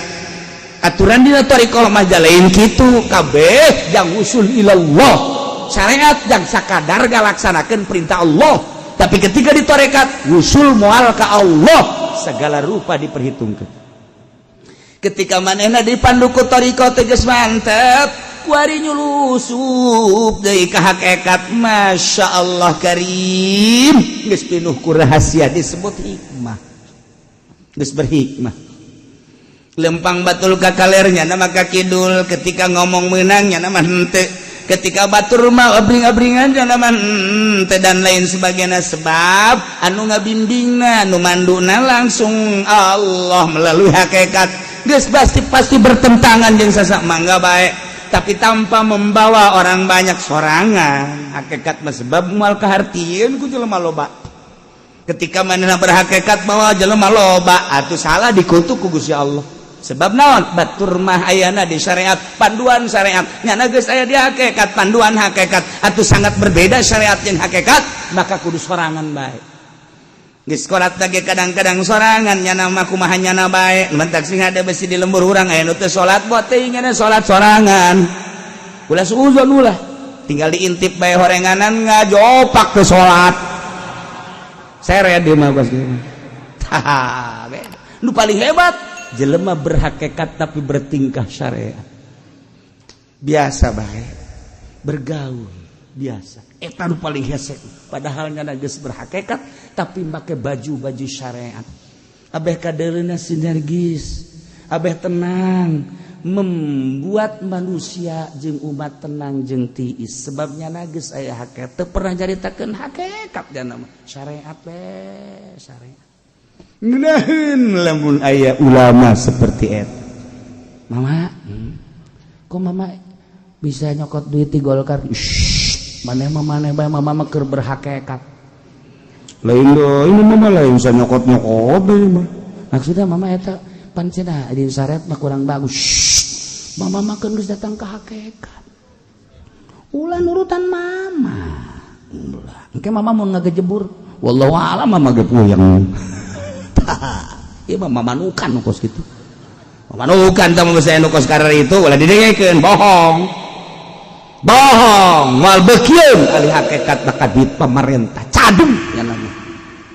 aturan dina thariqah mah lain kitu kabeh jang usul ilallah syariat jang sakadar galaksanakeun perintah Allah tapi ketika di tarekat usul moal ka Allah segala rupa diperhitungkeun ketika manehna dipandu ku thariqah teh geus mantep kuari nyulusup deui ka hakikat masyaallah karim geus pinuh ku rahasia disebut hikmah geus berhikmah lempang batul ka kalernya nama ka kidul ketika ngomong menangnya nama henteu ketika batur mah abring-abringan nama henteu dan lain sebagainya sebab anu ngabimbingna anu manduna langsung Allah melalui hakikat geus pasti bertentangan jeung sasak mangga bae tapi tanpa membawa orang banyak sorangan hakikat mah sebab moal kahartieun ku jelema loba ketika manehna berhakikat bahwa jelema loba atuh salah dikutuk ku Gusti Allah sebab naon batur mah ayana di syariat panduan syariat nyana geus aya di hakikat panduan hakikat atuh sangat berbeda syariat jeung hakikat maka kudu sorangan bae geus qorat lagi kadang-kadang sorangan nyana mah kumaha nyana bae mentak sing ada besi di lembur urang aya nu teu salat buat teh ingana salat sorangan ulah suuzon ulah tinggal diintip bae horenganan ngajopak teu salat sere di mah bos nu paling hebat jelema berhakikat tapi bertingkah syariat biasa baik bergaul biasa eta nu paling hese padahal nyana geus berhakikat tapi make baju syariat abeh kadeurna sinergis abeh tenang membuat manusia jeung umat tenang jeung tiis sebab nyana geus aya hakikat teu pernah caritakeun hakikat jana mah syariat syariat ngenaheun lamun aya ulama seperti eta mama kok mama bisa nyokot duit di Golkar maneh bae mama mah keur berhakikat lain ini mama lain bisa nyokot deui mah maksudna mama eta pan cenah di saret mah kurang bagus mama mah keur geus datang ka hakikat ulah nurutan mama ulah engke mama mun ngagejebur wallahu a'lam mama ge puyeng ieu mah mamanukan kos kitu. Mamanukan tah mah nu kos karar itu ulah didengekeun bohong. Bohong moal beukieun ahli hakikat maka duit pamarentah cadung nya nama.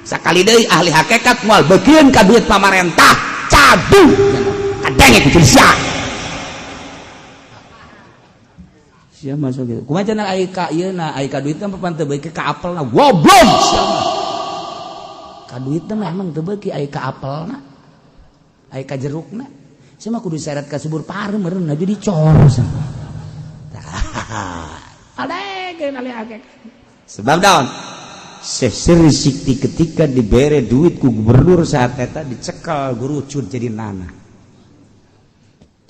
Sakali deui ahli hakikat moal beukieun ka duit pamarentah cadung nya nama. Kadenge kudu sia. Sia masuk gitu. Kumaha cenah ai ka ieu na ai ka duit mah panteu beuki ka apelna goblok sia mah. Ka duitna mah emang teu beuki aya ka apelna aya ka jerukna sia mah kudu seret ka subur parem meureun aju dicor sama adegeun ali akek sebab daon Seri Sikti ketika dibere duit ku gubernur saat eta dicekal gurucud jadi nana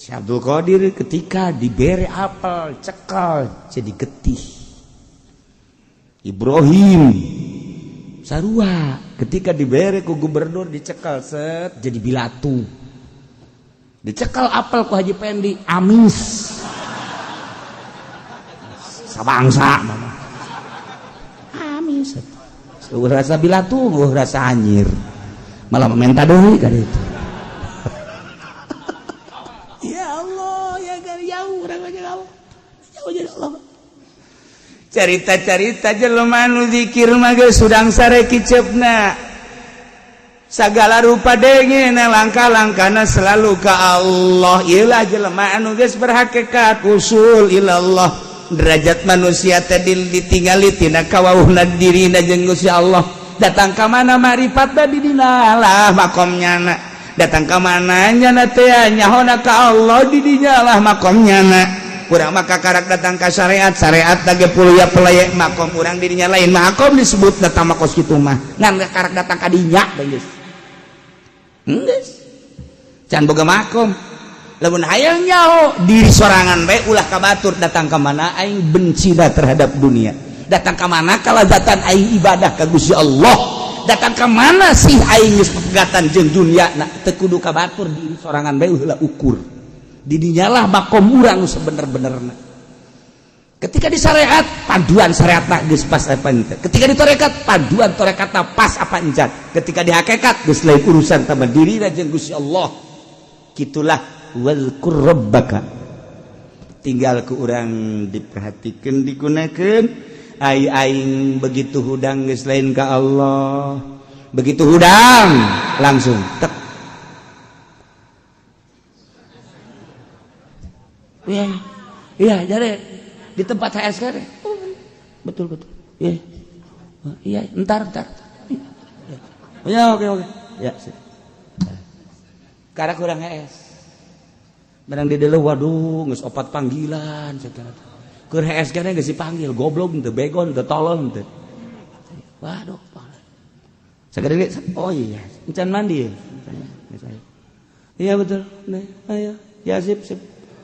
Syekh Abdul Qadir ketika dibere apel cekal jadi getih Ibrahim sarua ketika dibere ku gubernur dicekal set jadi bilatu dicekal apel ku Haji Pendi amis sabangsa mama amis rasa bilatu rasa anjir malah meminta deui ka ditu ya Allah ya jauh urang jauh jadi Allah carita-carita jelema nu zikir mah geus sudang sare kiceupna sagala rupa dengena langkah-langkahna selalu ka Allah ieulah jelema anu geus berhakikat usul ilallah derajat manusia teh ditinggali tina kawauhna dirina jeung Gusti Allah datang ka mana marifat da di dina lah makomnyana datang ka mana nyana teh nyahona ka Allah di dinya lah makomnyana urang mah kakarak datang ka syariat lage puluya pelaya makom urang dirinya lain makom disebut datang makos kitu mah ngan kakarak datang ka dinya geus geus can boga makom lamun hayang nyaho diri sorangan bae ulah ka batur datang ka mana aing bencina terhadap dunia datang ka mana kalazatan aing ibadah ka Gusti Allah datang ka mana sih aing geus pegatan jeung dunia na teu kudu ka batur diri sorangan bae heula ukur didinyalah makom urang sebener-benerna ketika di syariat paduan syariatna geus pas apa ente ketika di tarekat paduan tarekatna pas apa encat ketika di hakikat geus lain urusan tambah diri jeung Gusti Allah kitulah wazkur rabbaka tinggal ke urang diperhatikeun digunakeun aing begitu hudang geus lain ka Allah begitu hudang langsung tek iya jadi di tempat saya sekarang betul iya entar ya oke ya karena kurang es barang di dulu waduh geus 4 panggilan cenah keur HS kana geus dipanggil goblok teu begon teu tolol teu waduh sagede oh iya encan mandi iya betul nih ayo ya sip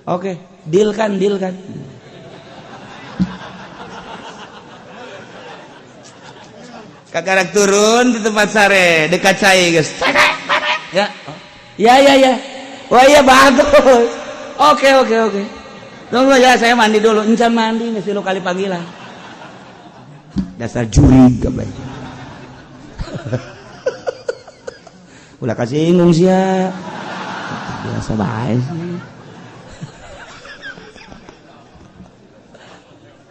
oke deal kan kakarak turun di tempat sare dekat cai guys ya wah iya bagus oke tunggu ya saya mandi dulu encan mandi mesti lo kali panggilan dasar juri gabay ulah kasinggung sia biasa bae sih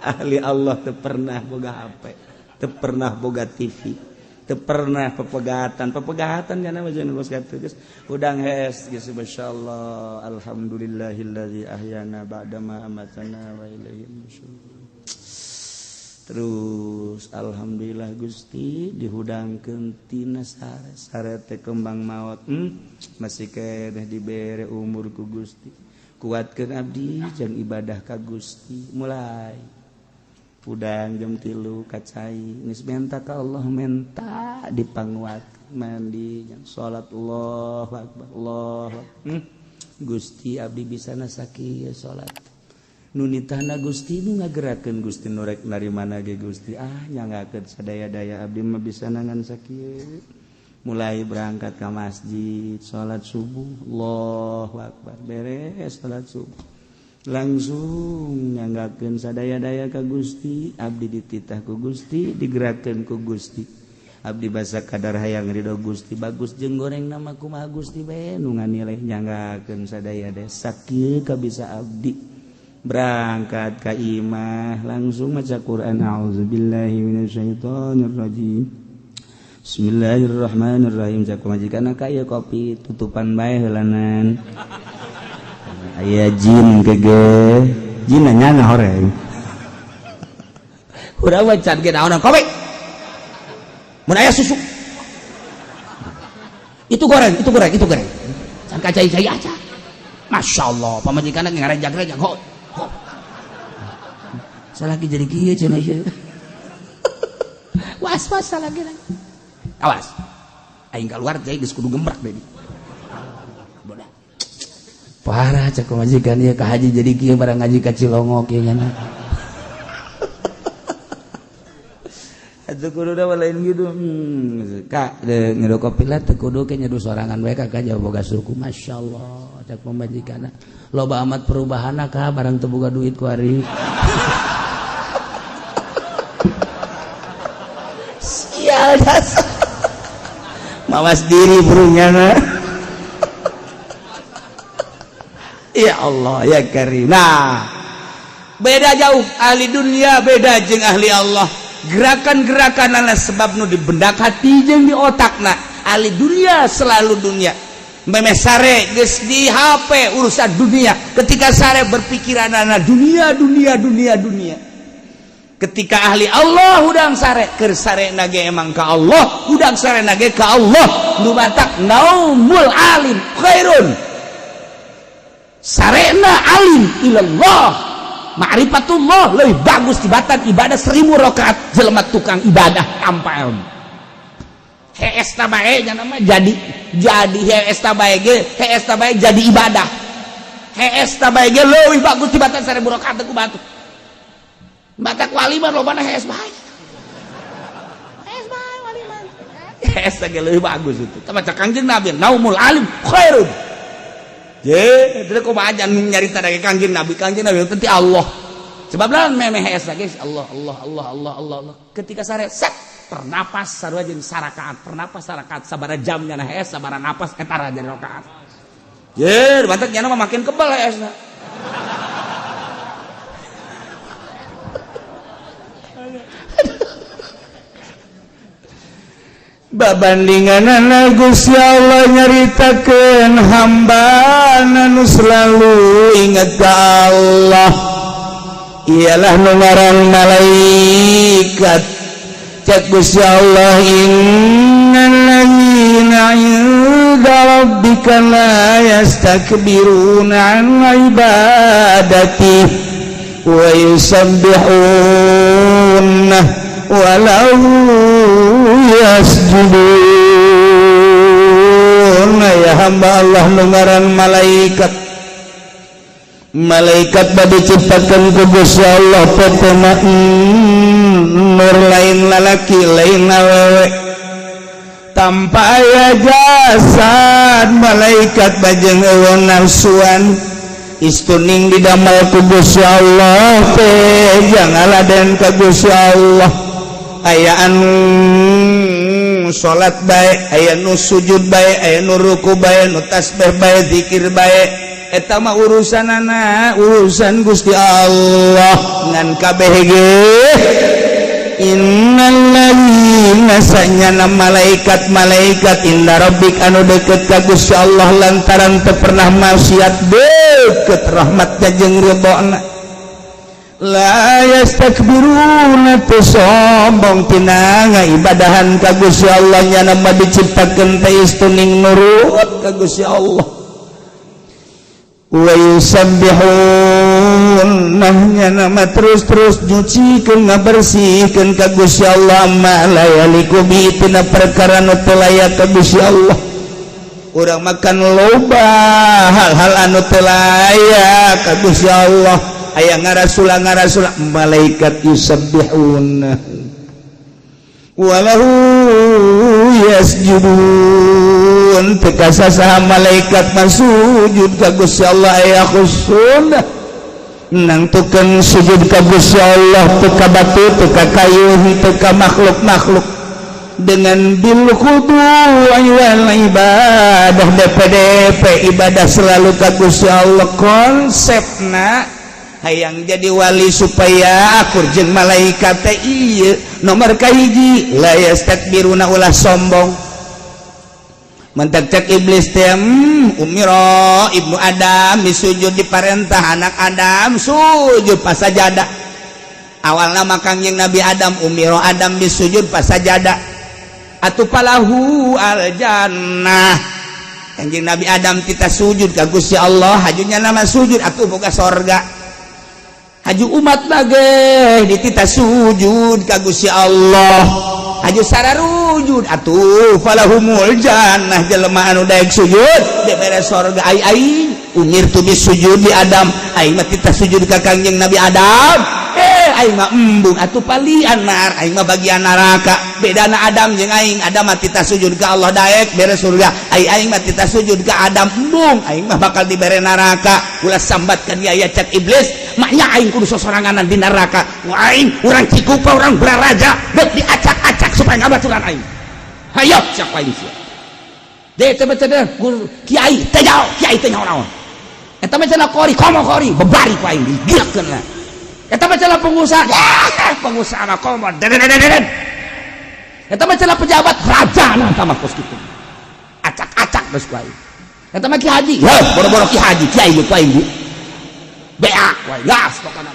ahli Allah teu pernah boga HP teu pernah boga TV teu pernah pepegatan kana mah jeung geus kitu geus udang hees geus masyaallah alhamdulillahilladzi ahyana ba'da ma amatana wa ilaihil nusyur terus alhamdulillah Gusti dihudangkeun tina sare teh kembang maot masih keneh dibere umur ku Gusti kuatkeun abdi jeung ibadah ka Gusti mulai udang jam 3 ka cai geus menta ka Allah menta dipanguat mandi jeung salat Allahu akbar Gusti abdi bisana sakieu salat nu nitahna Gusti nu ngagerakeun Gusti nu rek narimana ge Gusti nyangakeun sadaya-daya abdi mah bisa nangan sakieu mulai berangkat ka masjid salat subuh Allahu akbar beres salat subuh langsung nyanggakeun sadaya-daya ka Gusti abdi dititah ku Gusti digerakkeun ku Gusti abdi basa kadar hayang ridho Gusti bagus jeung goreng nama kumaha Gusti bae nu nganileh nyanggakeun sadaya-daya sakieu ka bisa abdi berangkat ka imah langsung maca Quran auzubillahi minasyaitonirrajim bismillahirrahmanirrahim cak majikanna ka ieu kopi tutupan bae heulanan aya jin kege jin nyana horeng urang wacan ge naon kopi mun aya susu itu goreng can kacai-cai aja masyaallah pamajikanna ge ngarejak-rejak salaki jadi kieu cenah ieu was-was salaki awas aing keluar teh geus kudu gembrak deui bodas parah cek majikan ieu ka haji jadi kieu barang ngaji ka Cilongo kieu nya atuh kudu da lain gitu ka ngedo kopi lah teu kudu ke nyedu sorangan bae ka jauh boga suku masyaallah cek pamajikanna loba amat perubahanna ka barang teu boga duit ku ari sial dasar mawas diri burungnya ya Allah ya Karim nah beda jauh ahli dunia beda jeung ahli Allah gerakan-gerakan ana sebab nu dibendak hati jeung di otakna ahli dunia selalu dunia meme sare geus di HP urusan dunia ketika sare berpikiran ana dunia ketika ahli Allah hudang sare keur sare nage emang ka Allah hudang sare nage ka Allah nu batak naumul alim khairun sarena alim ilallah ma'rifatullah lebih bagus tibatan ibadah 1000 rakaat jelema tukang ibadah ampal hees tabae nya nama jadi hees tabae ge hees tabae jadi ibadah hees tabae ge leuwih bagus tibatan 1000 rakaat ku batu batak waliman lobana hees bae waliman hees ge leuwih bagus itu maca Kangjeng Nabi naumul alim khairun je teu kumaha aja nyarita da Kangjeng Nabi teh Allah sebab lawan memeh hees geus Allah ketika sare set pernapas sarua jeung sarakaat pernapas sarakaat sabaraha jam nya hees sabaraha napas eta jadi rakaat je batak nya mah makin kebal heesna babandinganana Gusti Allah nyaritakeun hambana nu selalu ingat ka Allah ialah nu ngaran malaikat cek Gusti Allah innal ladzina 'inda rabbika la yastakbiruna an ibadati wa yusabbihuna wa lahu yasjudun. Ya hamba Allah nu ngaran malaikat bade ciptakeun ku Gusti Allah potona nur lain lalaki lain awewe tanpa aya jasad. Malaikat bajeng eueun nafsuan istuning didamel ku Gusti Allah teh jangaladen ka Gusti Allah. Aya anu salat bae, aya nu sujud bae, aya nu ruku bae, nu tasbih bae, zikir bae, eta mah urusanana urusan Gusti Allah ngan kabeh ge. Innalladzina sanyana malaikat inda rabbik anu deukeut ka Gusti Allah lantaran teu pernah maksiat deukeut rahmatna jeung ridhona. La yastakbiruna tusombong tina ngaibadahan ka Gusti Allah nya nama diciptakeun teh istuning nurut ka Gusti Allah. Wa yusabbihun nya nama terus nyucikeun ngabersihkeun ka Gusti Allah ma la yaliku bi tina perkara nu teu layak ka Gusti Allah. Urang makan loba hal-hal anu teu layak ka Gusti Allah. Aya ngarasula malaikat yusabbihun walahu yasjudun. Teka sasaha malaikat masujud ka Gusti Allah aya khusyuk nangtukeun sujud ka Gusti Allah teu ka batu teu ka kayu teu ka makhluk dengan bil khudu wal ibadah DPDP ibadah selalu ka Gusti Allah. Konsepna hayang jadi wali supaya akur jeung malaikat teh ieu nomor kahiji la yastakbiruna ulah sombong. Mentak cek iblis teh umiro ibnu Adam disujud diparentah anak Adam sujud pas sajadah. Awalna mah kangjeng Nabi Adam umiro Adam disujud pas sajadah atuh palahu al jannah. Kangjeng Nabi Adam tita sujud ka Gusti Allah hajunya nama sujud atuh boga sorga. Haju umat lagi ditita sujud ka Gusti Allah haju sararujud atuh falahumul jannah jelema anu daek sujud dibere sorga. Ai umir tu bisujud di Adam ai mah tita sujud ka kangjeng Nabi Adam ai mah embung atuh palian nar ai mah bagian neraka. Bedana Adam jeung aing Adam mah tita sujud ka Allah daek bere surga aing mah tita sujud ka Adam embung aing mah bakal dibere neraka. Ulah sambat ka dia aya cek iblis maknya aing kudu sosoranganan di neraka. Aing urang cikupa urang braraja dek diacak-acak supaya ngabaturan aing. Hayo cak aing sia. Deui teh bener kiai teh naon. Eta mah cenah kori komo kori bebari ku aing digirekeun lah. Eta mah cenah pengusaha mah komo deden. Eta mah cenah pejabat raja nah tah mah kos kitu. Acak-acak geus ku aing. Eta mah ki haji, boro-boro ki haji kiai ku aing. Bea wae gas pokona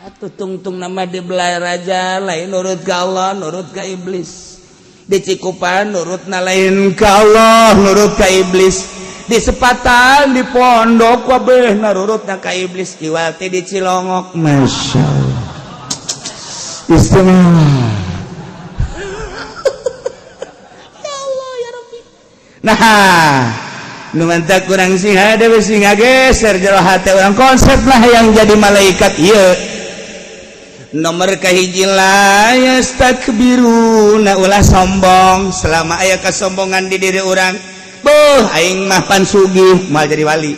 atuh tungtung nama dibelai raja lain nurut ka Allah nurut ka iblis. Di Cikupan nurutna lain ka Allah nurut ka iblis. Di Sepatan di pondok kabeh nurutna ka iblis. Iwal teh di Cilongok masyaallah istimewa. Ya Allah ya Rabbi. Nah numantak kurang singa dewe singa geser jero hati orang konsep lah yang jadi malaikat. Iya nomor kahiji la yastakbiruna ulah sombong. Selama aya kesombongan di diri orang boh aing mah pan sugih mal jadi wali,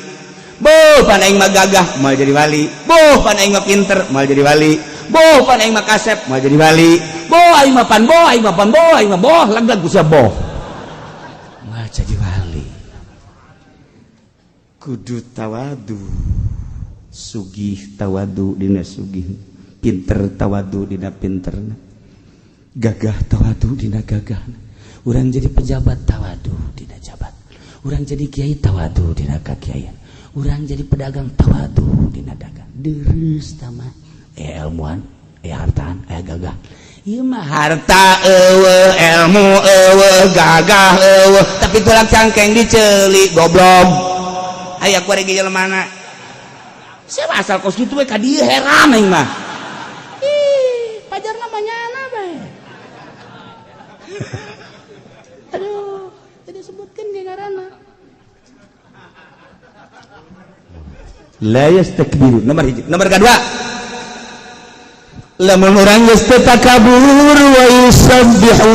boh pan aing mah gagah mal jadi wali, boh pan aing mah pinter mal jadi wali, boh pan aing mah kasep mal jadi wali, boh aing mah pan boh aing mah pan boh aing mah boh lagdag ku boh mal jadi wali. Kudu tawadu sugih tawadu dina sugih, pinter tawadu dina pinterna, gagah tawadu dina gagahna. Urang jadi pejabat tawadu dina jabat, urang jadi kiai tawadu dina kakiaian, urang jadi pedagang tawadu dina dagang. Deureuss tama ilmuan hartaan gagah ieu mah harta eueuh, ilmu eueuh, gagah eueuh, tapi tulang cangkeng diceuli goblok. Aya ku regi jelemana. Siapa asal kos kitu we ka dieu heran aing mah. Ih, pajarna mah nyana bae. Aduh, tadi sebutkeun ge ngaranna. La yastakbiru. Nomor kedua. Lamun urang geus teu takabur wa yusabbihuna.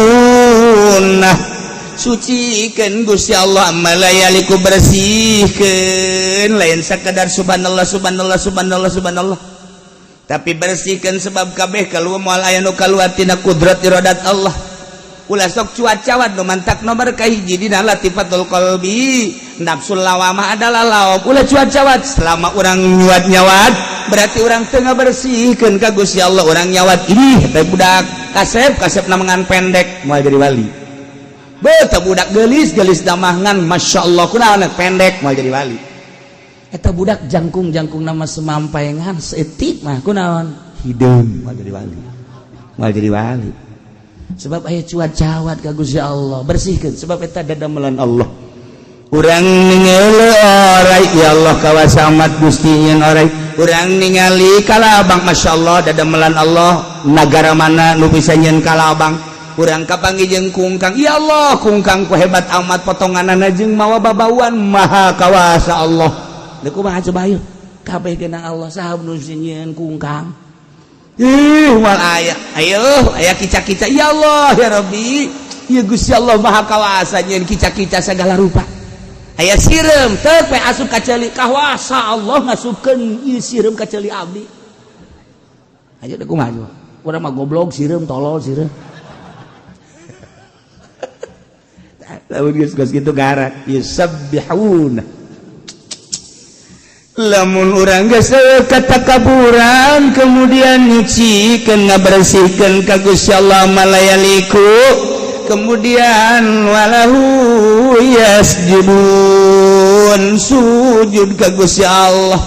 Sucikeun Gusti Allah malayaliku bersihkeun lain sakedar subhanallah subhanallah subhanallah subhanallah. Tapi bersihkeun sebab kabeh kaluar moal aya nu kaluar tina kudrat iradat Allah. Ulah sok cuat-cawat nu mantak nomor kahiji dina latifatul qalbi nafsul lawamah adalah laom. Ulah cuat-cawat selama urang nyuat-nyawat berarti urang teu ngabersihkeun ka Gusti Allah. Urang nyawat ih teh budak kasep namangan pendek moal jadi wali. Beuh budak geulis damangan masyaallah kunaon pendek moal jadi wali. Eta budak jangkung nama semampaengan seetik mah kunaon hideung moal jadi wali. Moal jadi wali. Sebab aya cuat-cawat ka Gusti Allah bersihkeun sebab eta dadamelan Allah. Urang ningali orai ya Allah kawasa amat Gusti nyen orai. Urang ningali kalabang masyaallah dadamelan Allah nagara mana nu bisa nyen kalabang. Urang kapanggih jeung kungkang ya Allah kungkang ku hebat amat potonganana jeung mawa babauan maha kawasa Allah. Da kumaha coba ayo kabeh kena Allah saha nu nyen kungkang. Wal aya ayo aya kica-kica ya Allah ya Rabbi ya Gusti Allah maha kawasa nyen kica-kica segala rupa. Aya sireum teu pe asup ka ceuli kawasa Allah ngasupkeun ieu sireum ka ceuli abdi. Ayo da kumaha coba. Urang mah goblok sireum tolol sireum. Lamun geus kitu garak yusabbihuna. Lamun urang geus katakaburan kemudian nyucikeun ngabersihkeun ka Gusti Allah malayaliku kemudian walahu yasjudun sujud ka Gusti Allah.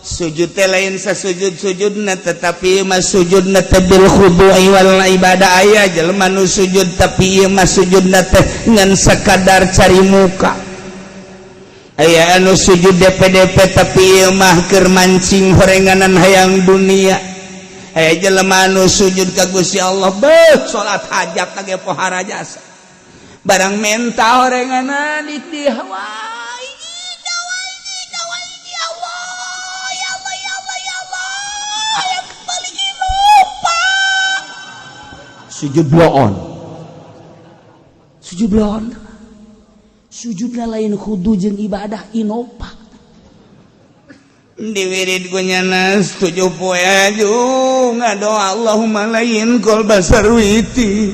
Sujud teh lain sasujud-sujudna tetapi mah sujudna teh bil khudu'i wal ibadah aya jelema nu sujud tapi ieu mah sujudna teh ngan sakadar cari muka. Aya anu sujud DP tapi ieu mah keur mancing horenganan hayang dunia. Aya jelema anu sujud ka Gusti Allah beuh salat hajat tage pohara jasa. Barang menta horenganan di hawa sujud bloon sujudna lain khudu jeung ibadah inopa diwirid ku nyana 7 poe aju ngadoa Allahumma lain kol basarwiti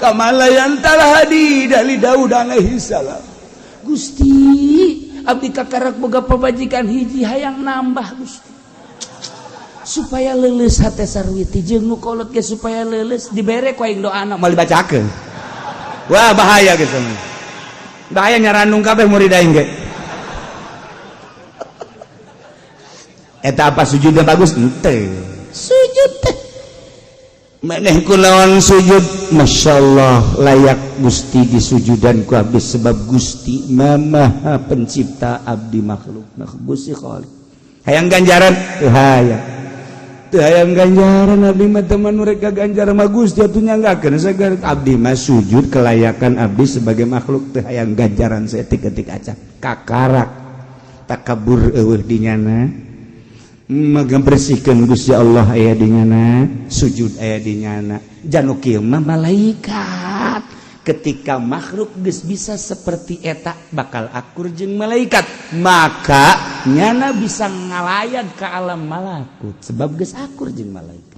kamalayan talhadi dari Daud alaihi salam. Gusti abdi kakarak boga pabajikan hiji hayang nambah Gusti supaya leuleus hate sarwiti jeung nu kolot ge supaya leuleus dibere ku aing doana moal dibacakeun. Wah bahaya gitu. Bahaya nyaranung kabeh murid aing ge. Eta apa sujudnya bagus? Henteu. Sujud teh. Maneh kunaon sujud? Masyaallah layak Gusti disujudan ku abdi sebab Gusti Maha pencipta abdi makhluk. Gusti Khaliq. Hayang ganjaran teu hayang. Hayang ganjaran abdi mah teman mereka ganjaran mah Gusti atuh nyanggakeun sagar abdi mah sujud kelayakan abdi sebagai makhluk teu hayang ganjaran saeutik-eutik acan kakarak takabur eueuh dinyana maga bersihkeun Gusti Allah aya dinyana sujud aya dinyana janu kieu mah malaikat ketika makhluk geus bisa seperti eta bakal akur jeung malaikat maka nyana bisa ngalayan ke alam malakut sebab geus akur jeung malaikat.